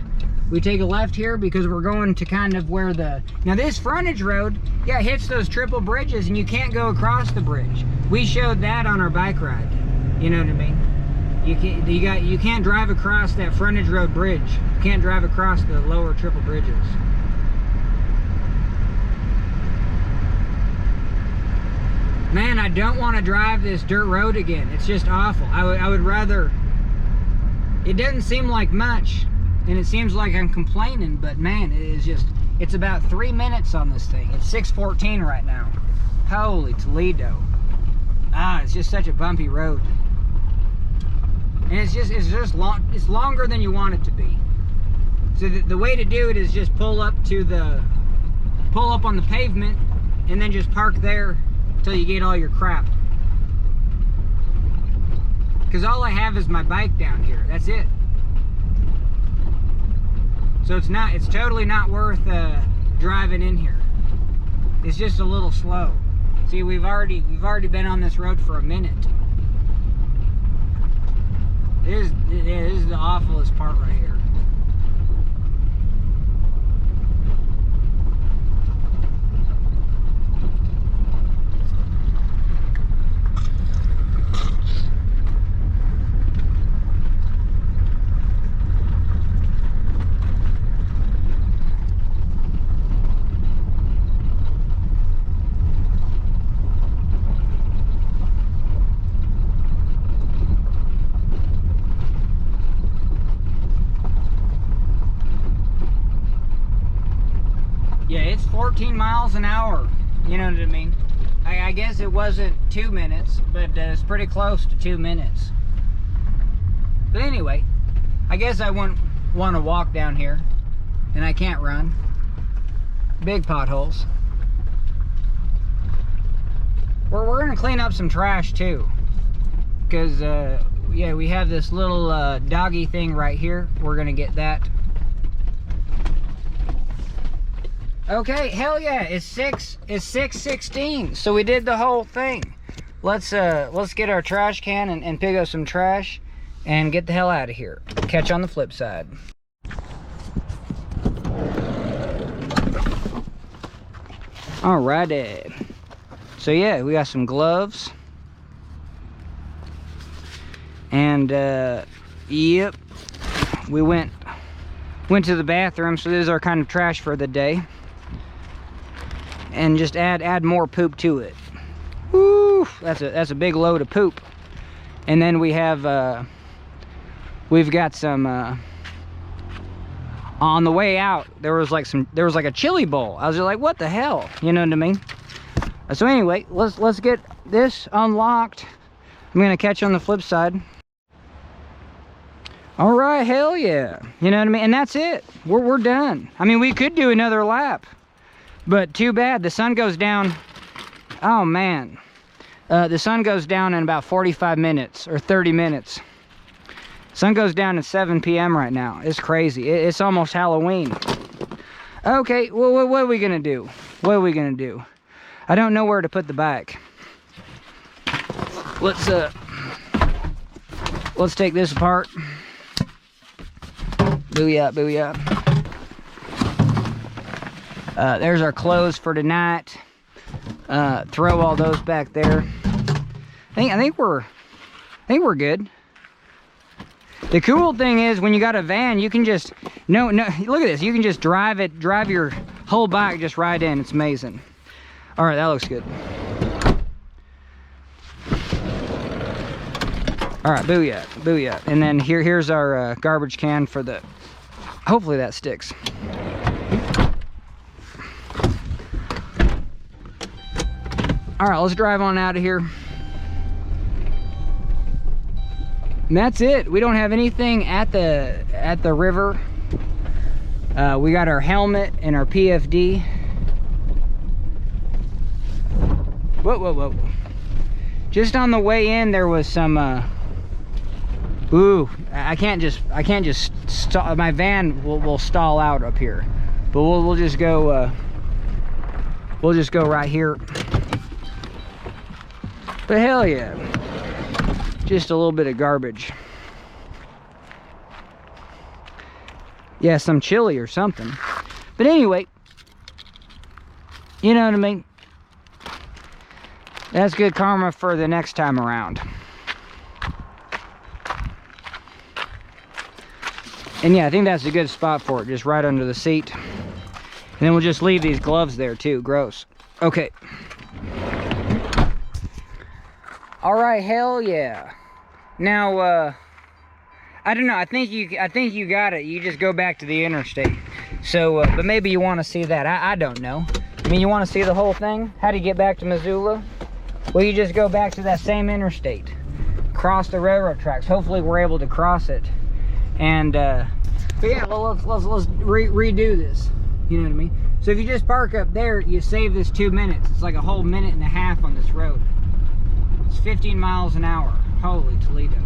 We take a left here because we're going to kind of where the... Now this frontage road, yeah, hits those triple bridges and you can't go across the bridge. We showed that on our bike ride. You know what I mean? You can't drive across that frontage road bridge. You can't drive across the lower triple bridges. Man, I don't want to drive this dirt road again. It's just awful. I would rather... It doesn't seem like much, and it seems like I'm complaining, but man, it is just... It's about 3 minutes on this thing. It's 6:14 right now. Holy Toledo. It's just such a bumpy road. And it's just long. It's longer than you want it to be. So the way to do it is just pull up on the pavement, and then just park there until you get all your crap. Because all I have is my bike down here. That's it. So it's totally not worth driving in here. It's just a little slow. See, we've already been on this road for a minute. This is the awfulest part right here. 14 miles an hour. You know what I mean? I guess it wasn't 2 minutes, but it's pretty close to 2 minutes. But anyway, I guess I want to walk down here, and I can't run. Big potholes. We're gonna clean up some trash too, because yeah, we have this little doggy thing right here. We're gonna get that. Okay, hell yeah, it's 6:16. So we did the whole thing. Let's get our trash can and pick up some trash and get the hell out of here. Catch you on the flip side. Alrighty. So yeah, we got some gloves. And yep, we went to the bathroom, so this is our kind of trash for the day. And just add more poop to it. Woo! That's a big load of poop. And then we have we've got some on the way out. There was like a chili bowl. I was just like, what the hell? You know what I mean? So anyway, let's get this unlocked. I'm gonna catch you on the flip side. All right, hell yeah. You know what I mean? And that's it. We're done. I mean, we could do another lap, but too bad. The sun goes down. Oh man, the sun goes down in about 45 minutes or 30 minutes. Sun goes down at 7 p.m. right now. It's crazy. It's almost Halloween. Okay, well, what are we gonna do? What are we gonna do? I don't know where to put the bike. Let's take this apart. Booyah, booyah. There's our clothes for tonight. Throw all those back there. I think we're good. The cool thing is when you got a van, you can just no look at this. You can just drive your whole bike just right in. It's amazing. All right, that looks good. All right, booyah, booyah. And then here's our garbage can for the. Hopefully that sticks. All right, let's drive on out of here. And that's it. We don't have anything at the river. We got our helmet and our PFD. Whoa, whoa, whoa. Just on the way in, there was some, ooh, I can't just stall, my van will stall out up here. But we'll just go right here. But hell yeah. Just a little bit of garbage. Yeah, some chili or something. But anyway, you know what I mean? That's good karma for the next time around. And yeah, I think that's a good spot for it, just right under the seat. And then we'll just leave these gloves there too. Gross. Okay. All right, hell yeah. Now, I don't know. I think you got it. You just go back to the interstate. So, but maybe you want to see that. I don't know. I mean, you want to see the whole thing? How do you get back to Missoula? Well, you just go back to that same interstate, cross the railroad tracks. Hopefully, we're able to cross it. And but yeah, let's redo this. You know what I mean? So if you just park up there, you save this 2 minutes. It's like a whole minute and a half on this road. It's 15 miles an hour. Holy Toledo.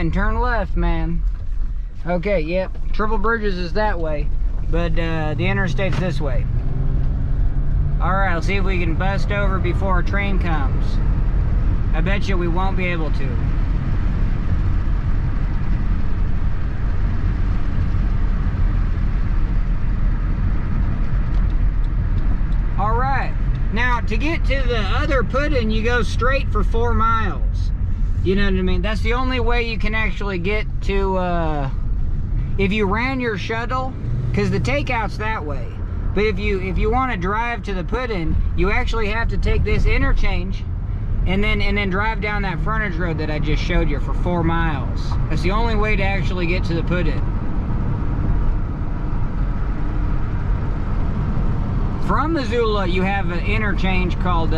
and turn left, man. Okay, yep. Triple Bridges is that way, but the interstate's this way. All right, let's see if we can bust over before a train comes. I bet you we won't be able to. All right, now to get to the other put-in, you go straight for 4 miles. You know what I mean? That's the only way you can actually get to, if you ran your shuttle, because the takeout's that way. But if you want to drive to the put-in, you actually have to take this interchange and then drive down that frontage road that I just showed you for 4 miles. That's the only way to actually get to the put-in. From Missoula, you have an interchange called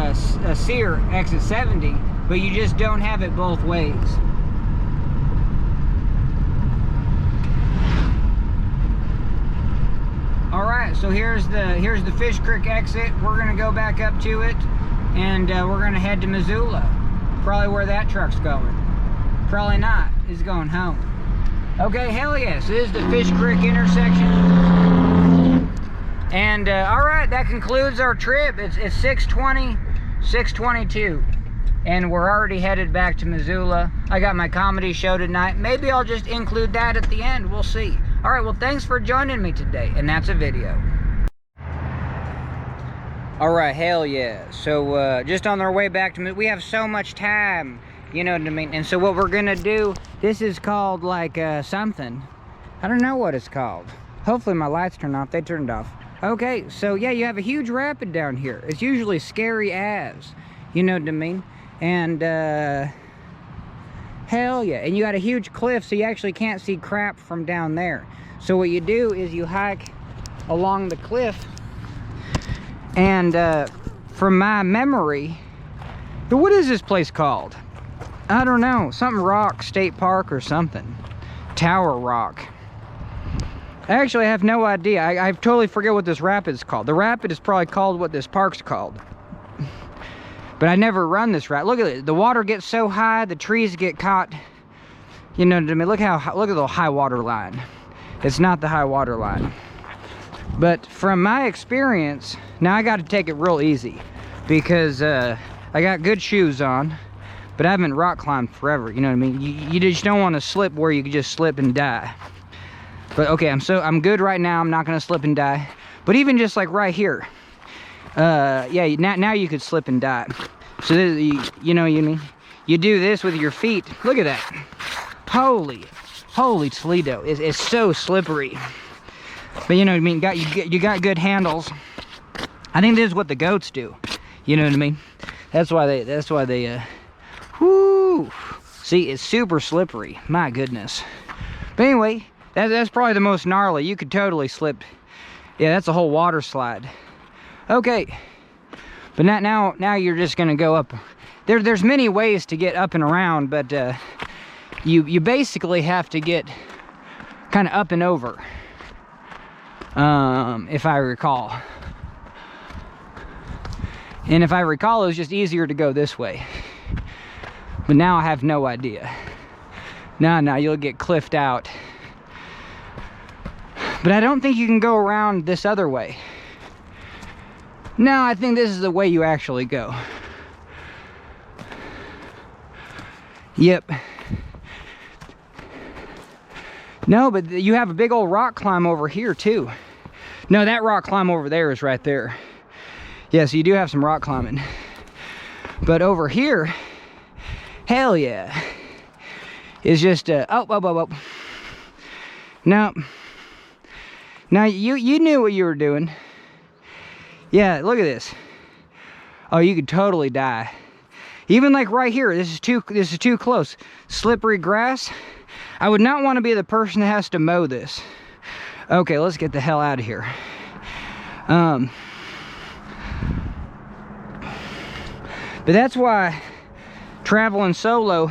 Sear exit 70, but you just don't have it both ways. All right, so here's the Fish Creek exit. We're gonna go back up to it, and we're gonna head to Missoula. Probably where that truck's going. Probably not. It's going home. Okay, hell yes. This is the Fish Creek intersection. And all right, that concludes our trip. It's 6:20, 6:22, and we're already headed back to Missoula. I got my comedy show tonight. Maybe I'll just include that at the end. We'll see. All right, well, thanks for joining me today, and that's a video. All right, hell yeah. So just on our way back to, we have so much time, you know what I mean? And so what we're gonna do, this is called like something. I don't know what it's called. Hopefully my lights turn off. They turned off. Okay, so yeah, you have a huge rapid down here. It's usually scary as, you know what I mean? And hell yeah, and you got a huge cliff, so you actually can't see crap from down there. So what you do is you hike along the cliff, and from my memory, what is this place called? I don't know, something Rock State Park or something. Tower Rock. Actually, I have no idea. I totally forget what this rapid is called. The rapid is probably called what this park's called. But I never run this rapid. Look at it. The water gets so high, the trees get caught. You know what I mean? Look at the high water line. It's not the high water line. But from my experience, now I got to take it real easy because I got good shoes on, but I haven't rock climbed forever. You know what I mean? You just don't want to slip where you could just slip and die. But okay, I'm good right now. I'm not gonna slip and die. But even just like right here, yeah, now you could slip and die. So this, you know what I mean? You do this with your feet. Look at that. Holy Toledo! It's so slippery. But you know what I mean? You got good handles. I think this is what the goats do. You know what I mean? That's why they. Whoo! See, it's super slippery. My goodness. But anyway. That's probably the most gnarly. You could totally slip. Yeah, that's a whole water slide. Okay. But now you're just gonna go up. There's many ways to get up and around, but you basically have to get kind of up and over. If I recall. And if I recall, it was just easier to go this way. But now I have no idea. Now you'll get cliffed out. But I don't think you can go around this other way. No, I think this is the way you actually go. Yep. No, but you have a big old rock climb over here too. No, that rock climb over there is right there. Yeah, so you do have some rock climbing. But over here, hell yeah. It's just, oh. No. Now, you knew what you were doing. Yeah, look at this. Oh, you could totally die. Even like right here, this is too close. Slippery grass. I would not want to be the person that has to mow this. Okay, let's get the hell out of here. But that's why traveling solo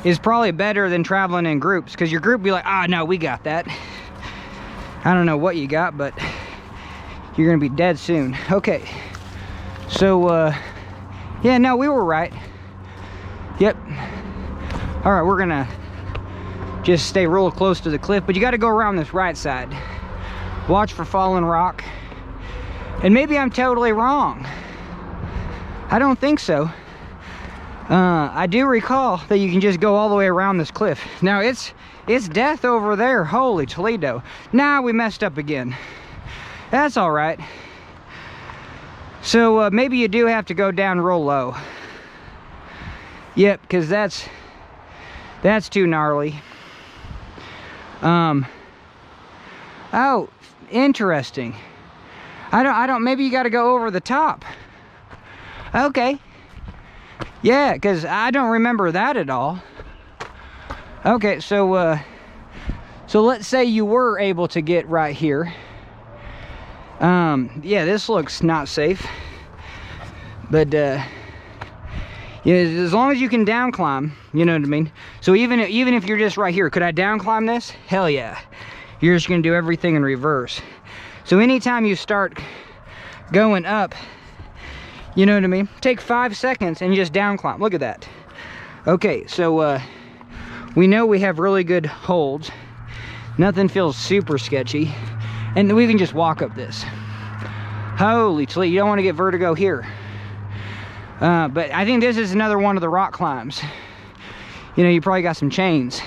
is probably better than traveling in groups, because your group be like, ah, no, we got that. I don't know what you got, but you're gonna be dead soon. Okay, so yeah, no, we were right. Yep. All right, we're gonna just stay real close to the cliff, but you got to go around this right side. Watch for fallen rock. And maybe I'm totally wrong. I don't think so. I do recall that you can just go all the way around this cliff. Now it's death over there. Holy Toledo. Now we messed up again. That's all right. So maybe you do have to go down real low. Yep, because that's too gnarly. Oh, interesting. I don't, maybe you got to go over the top. Okay. Yeah, because I don't remember that at all. Okay, so let's say you were able to get right here. Yeah, this looks not safe. But, yeah, as long as you can down climb, you know what I mean? So even if you're just right here, could I down climb this? Hell yeah. You're just gonna do everything in reverse. So anytime you start going up, you know what I mean? Take 5 seconds and just down climb. Look at that. Okay, so we know we have really good holds. Nothing feels super sketchy. And we can just walk up this. Holy Toledo, you don't want to get vertigo here. But I think this is another one of the rock climbs. You know, you probably got some chains.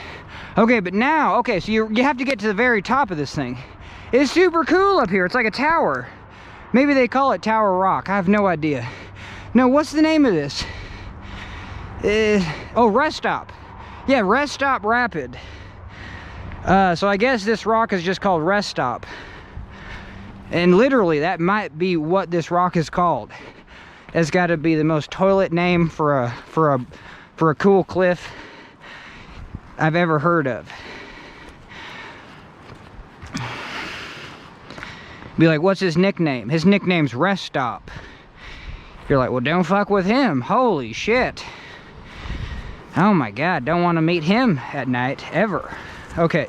Okay, but now, okay, so you have to get to the very top of this thing. It's super cool up here. It's like a tower. Maybe they call it Tower Rock. I have no idea. No, what's the name of this? Oh, Rest Stop. Yeah, Rest Stop Rapid. So I guess this rock is just called Rest Stop. And literally, that might be what this rock is called. It's got to be the most toilet name for a cool cliff I've ever heard of. Be like, what's his nickname? His nickname's Rest Stop. You're like, well, don't fuck with him. Holy shit. Oh my God, don't want to meet him at night, ever. Okay.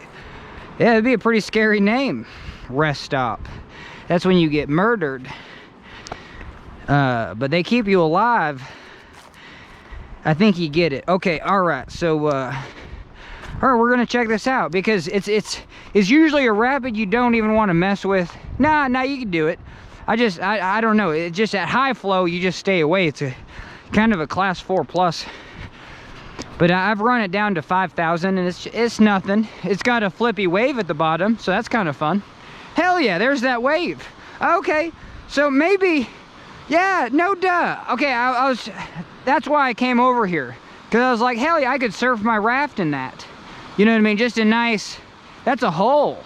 Yeah, it'd be a pretty scary name. Rest Stop. That's when you get murdered. But they keep you alive. I think you get it. Okay, alright, so alright, we're gonna check this out because it's usually a rapid you don't even want to mess with. Nah, you can do it. I don't know. It's just at high flow you just stay away. It's a kind of a class 4+. But I've run it down to 5,000 and it's nothing. It's got a flippy wave at the bottom, so that's kind of fun. Hell yeah, there's that wave. Okay, so maybe, yeah, no duh. Okay, that's why I came over here. Because I was like, hell yeah, I could surf my raft in that. You know what I mean? Just a nice, that's a hole.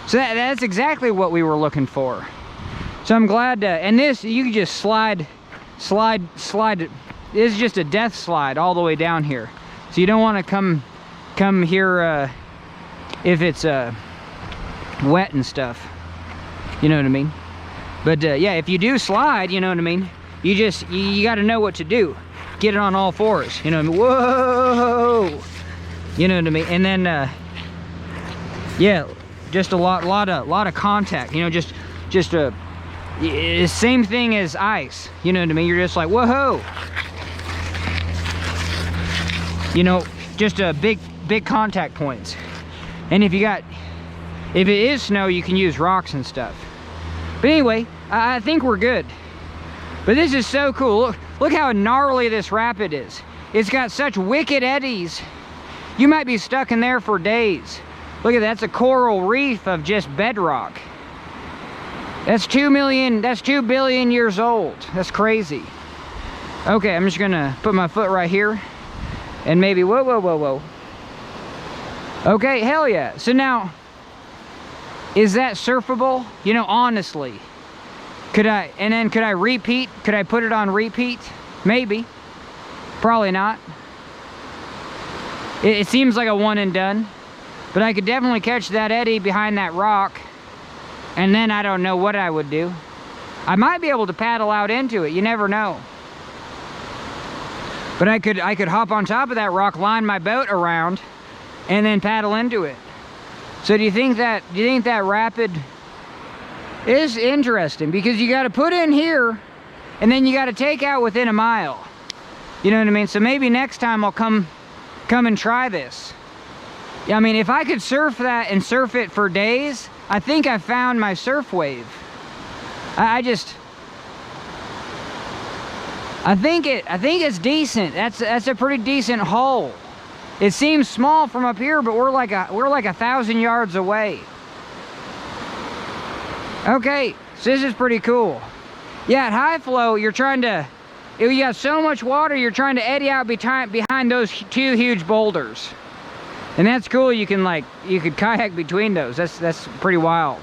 So that's exactly what we were looking for. So I'm glad, and this, you can just slide. This is just a death slide all the way down here. So you don't want to come here if it's wet and stuff. You know what I mean? But yeah, if you do slide, you know what I mean? You got to know what to do. Get it on all fours. You know what I mean? Whoa! You know what I mean? And then, yeah, just a lot of contact. You know, just same thing as ice. You know what I mean? You're just like, whoa! You know, just a big contact points. And if it is snow, you can use rocks and stuff. But anyway, I think we're good. But this is so cool. Look how gnarly this rapid is. It's got such wicked eddies. You might be stuck in there for days. Look at that, that's a coral reef of just bedrock. That's 2 billion years old. That's crazy. Okay, I'm just gonna put my foot right here. And maybe, whoa. Okay, hell yeah. So now, is that surfable? You know, honestly. Could I repeat? Could I put it on repeat? Maybe. Probably not. It seems like a one and done. But I could definitely catch that eddy behind that rock. And then I don't know what I would do. I might be able to paddle out into it. You never know. But I could hop on top of that rock, line my boat around, and then paddle into it. So do you think that rapid is interesting? Because you got to put in here, and then you got to take out within a mile. You know what I mean? So maybe next time I'll come and try this. I mean, if I could surf that and surf it for days, I think I found my surf wave. I think it's decent. That's a pretty decent hole. It seems small from up here, but we're like 1,000 yards away. Okay, so this is pretty cool. Yeah, at high flow, you got so much water, you're trying to eddy out behind those two huge boulders. And that's cool. You could kayak between those. That's pretty wild.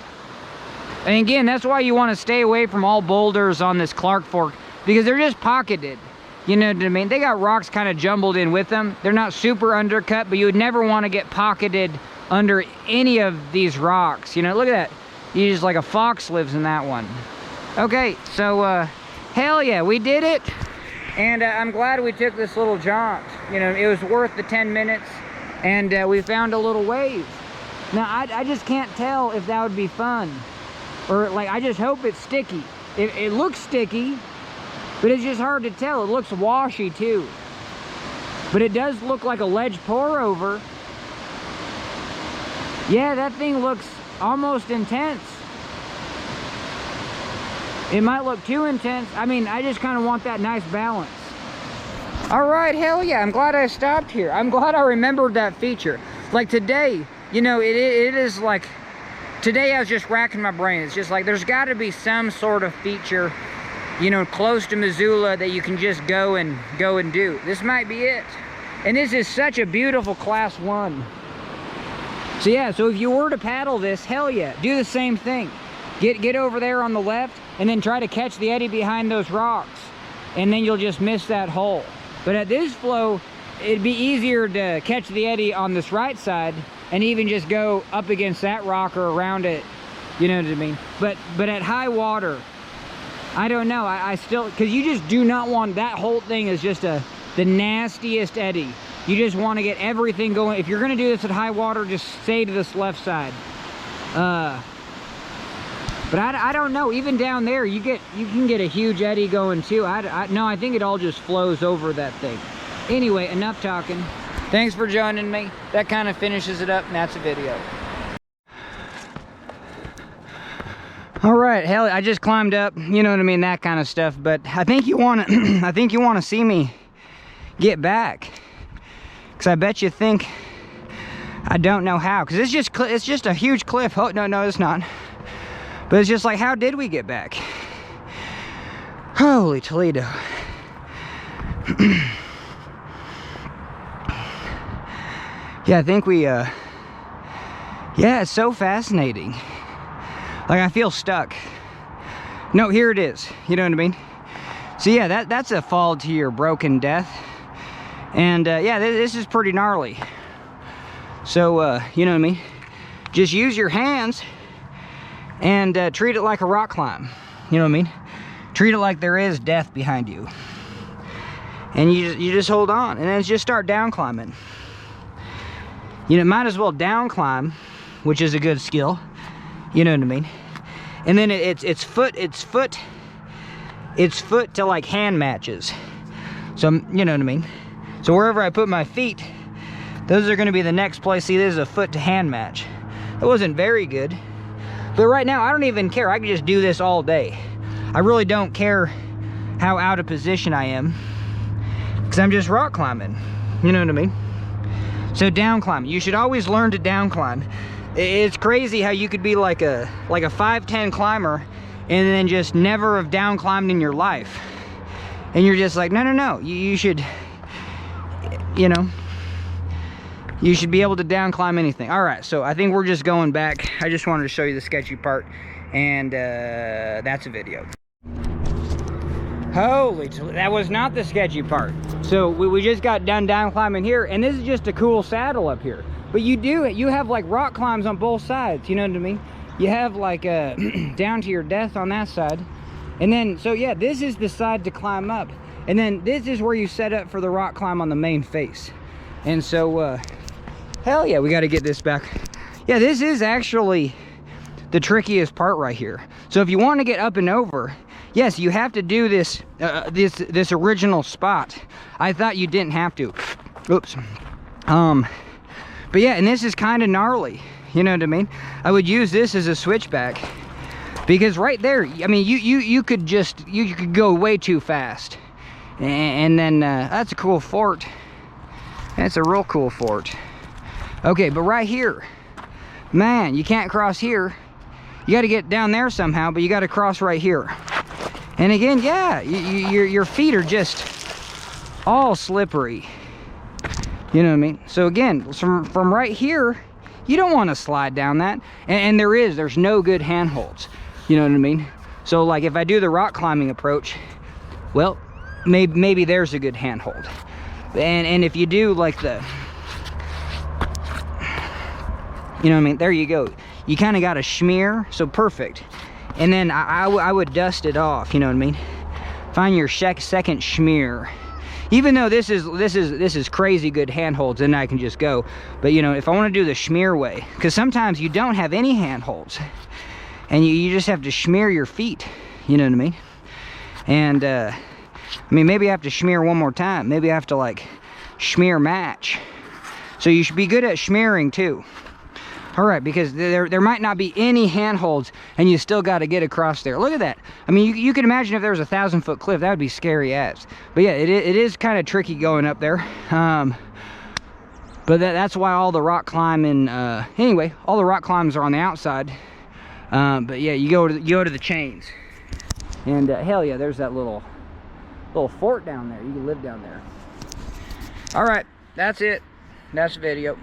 And again, that's why you want to stay away from all boulders on this Clark Fork, because they're just pocketed. You know what I mean? They got rocks kind of jumbled in with them. They're not super undercut, but you would never want to get pocketed under any of these rocks. You know, look at that. You just like a fox lives in that one. Okay, so hell yeah, we did it. And I'm glad we took this little jaunt. You know, it was worth the 10 minutes. And we found a little wave. Now, I just can't tell if that would be fun. Or, like, I just hope it's sticky. It looks sticky, but it's just hard to tell. It looks washy, too. But it does look like a ledge pour over. Yeah, that thing looks almost intense. It might look too intense. I mean, I just kind of want that nice balance. All right, hell yeah, I'm glad I stopped here. I'm glad I remembered that feature. Like today, you know, it is like, today I was just racking my brain. It's just like, there's gotta be some sort of feature, you know, close to Missoula that you can just go and do. This might be it. And this is such a beautiful Class 1. So yeah, so if you were to paddle this, hell yeah, do the same thing. Get over there on the left and then try to catch the eddy behind those rocks. And then you'll just miss that hole. But at this flow, it'd be easier to catch the eddy on this right side and even just go up against that rock or around it, you know what I mean? But at high water, I don't know, I still, because you just do not want, that whole thing is just the nastiest eddy. You just want to get everything going. If you're going to do this at high water, just stay to this left side. But I don't know, even down there, you can get a huge eddy going too. No, I think it all just flows over that thing. Anyway, enough talking. Thanks for joining me. That kind of finishes it up, and that's a video. All right, hell, I just climbed up, you know what I mean, that kind of stuff. But I think you want to, I think you want to see me get back, because I bet you think I don't know how, because it's just a huge cliff. Oh no, it's not. But it's just like, how did we get back? Holy Toledo. Yeah, I think we, yeah, it's so fascinating. Like, I feel stuck. No, here it is. You know what I mean? So yeah, that's a fall to your broken death. And yeah, this is pretty gnarly. So, you know what I mean? Just use your hands and treat it like a rock climb. You know what I mean? Treat it like there is death behind you. And you just hold on, and then just start down climbing. You know, might as well down climb, which is a good skill. You know what I mean? And then it's foot to like hand matches. So, you know what I mean? So wherever I put my feet, those are gonna be the next place. See, this is a foot to hand match. That wasn't very good. But right now, I don't even care. I can just do this all day. I really don't care how out of position I am, because I'm just rock climbing. You know what I mean? So down climbing. You should always learn to down climb. It's crazy how you could be like a 5'10" climber and then just never have down climbed in your life. And you're just like, no. You should, you know, you should be able to down climb anything. All right, so I think we're just going back. I just wanted to show you the sketchy part, and that's a video. Holy, that was not the sketchy part. So we just got done down climbing here, and this is just a cool saddle up here. But you have like rock climbs on both sides, you know what I mean? You have like down to your death on that side. And then, so yeah, this is the side to climb up. And then this is where you set up for the rock climb on the main face. And so, hell yeah, we got to get this back. Yeah, this is actually the trickiest part right here. So if you want to get up and over, yes, you have to do this this original spot. I thought you didn't have to. Oops. But yeah, and this is kind of gnarly, you know what I mean? I would use this as a switchback, because right there, I mean, you could go way too fast. And then that's a cool fort. That's a real cool fort. Okay, but right here, man, you can't cross here. You got to get down there somehow, but you got to cross right here. And again, yeah, your feet are just all slippery. You know what I mean? So again, from right here, you don't want to slide down that. And there's no good handholds. You know what I mean? So like if I do the rock climbing approach, well, maybe there's a good handhold. And if you do like the, you know what I mean, there you go. You kind of got to smear, so perfect. And then I would dust it off, you know what I mean? Find your second smear. Even though this is crazy good handholds, then I can just go. But you know, if I want to do the smear way, because sometimes you don't have any handholds, and you just have to smear your feet, you know what I mean? And I mean, maybe I have to smear one more time. Maybe I have to like smear match. So you should be good at smearing too. All right, because there might not be any handholds, and you still got to get across there. Look at that. I mean, you can imagine if there was a 1,000-foot cliff, that would be scary as. But yeah, it is kind of tricky going up there. But that's why all the rock climbing. Anyway, all the rock climbs are on the outside. But yeah, you go to the chains, and hell yeah, there's that little fort down there. You can live down there. All right, that's it. That's the video.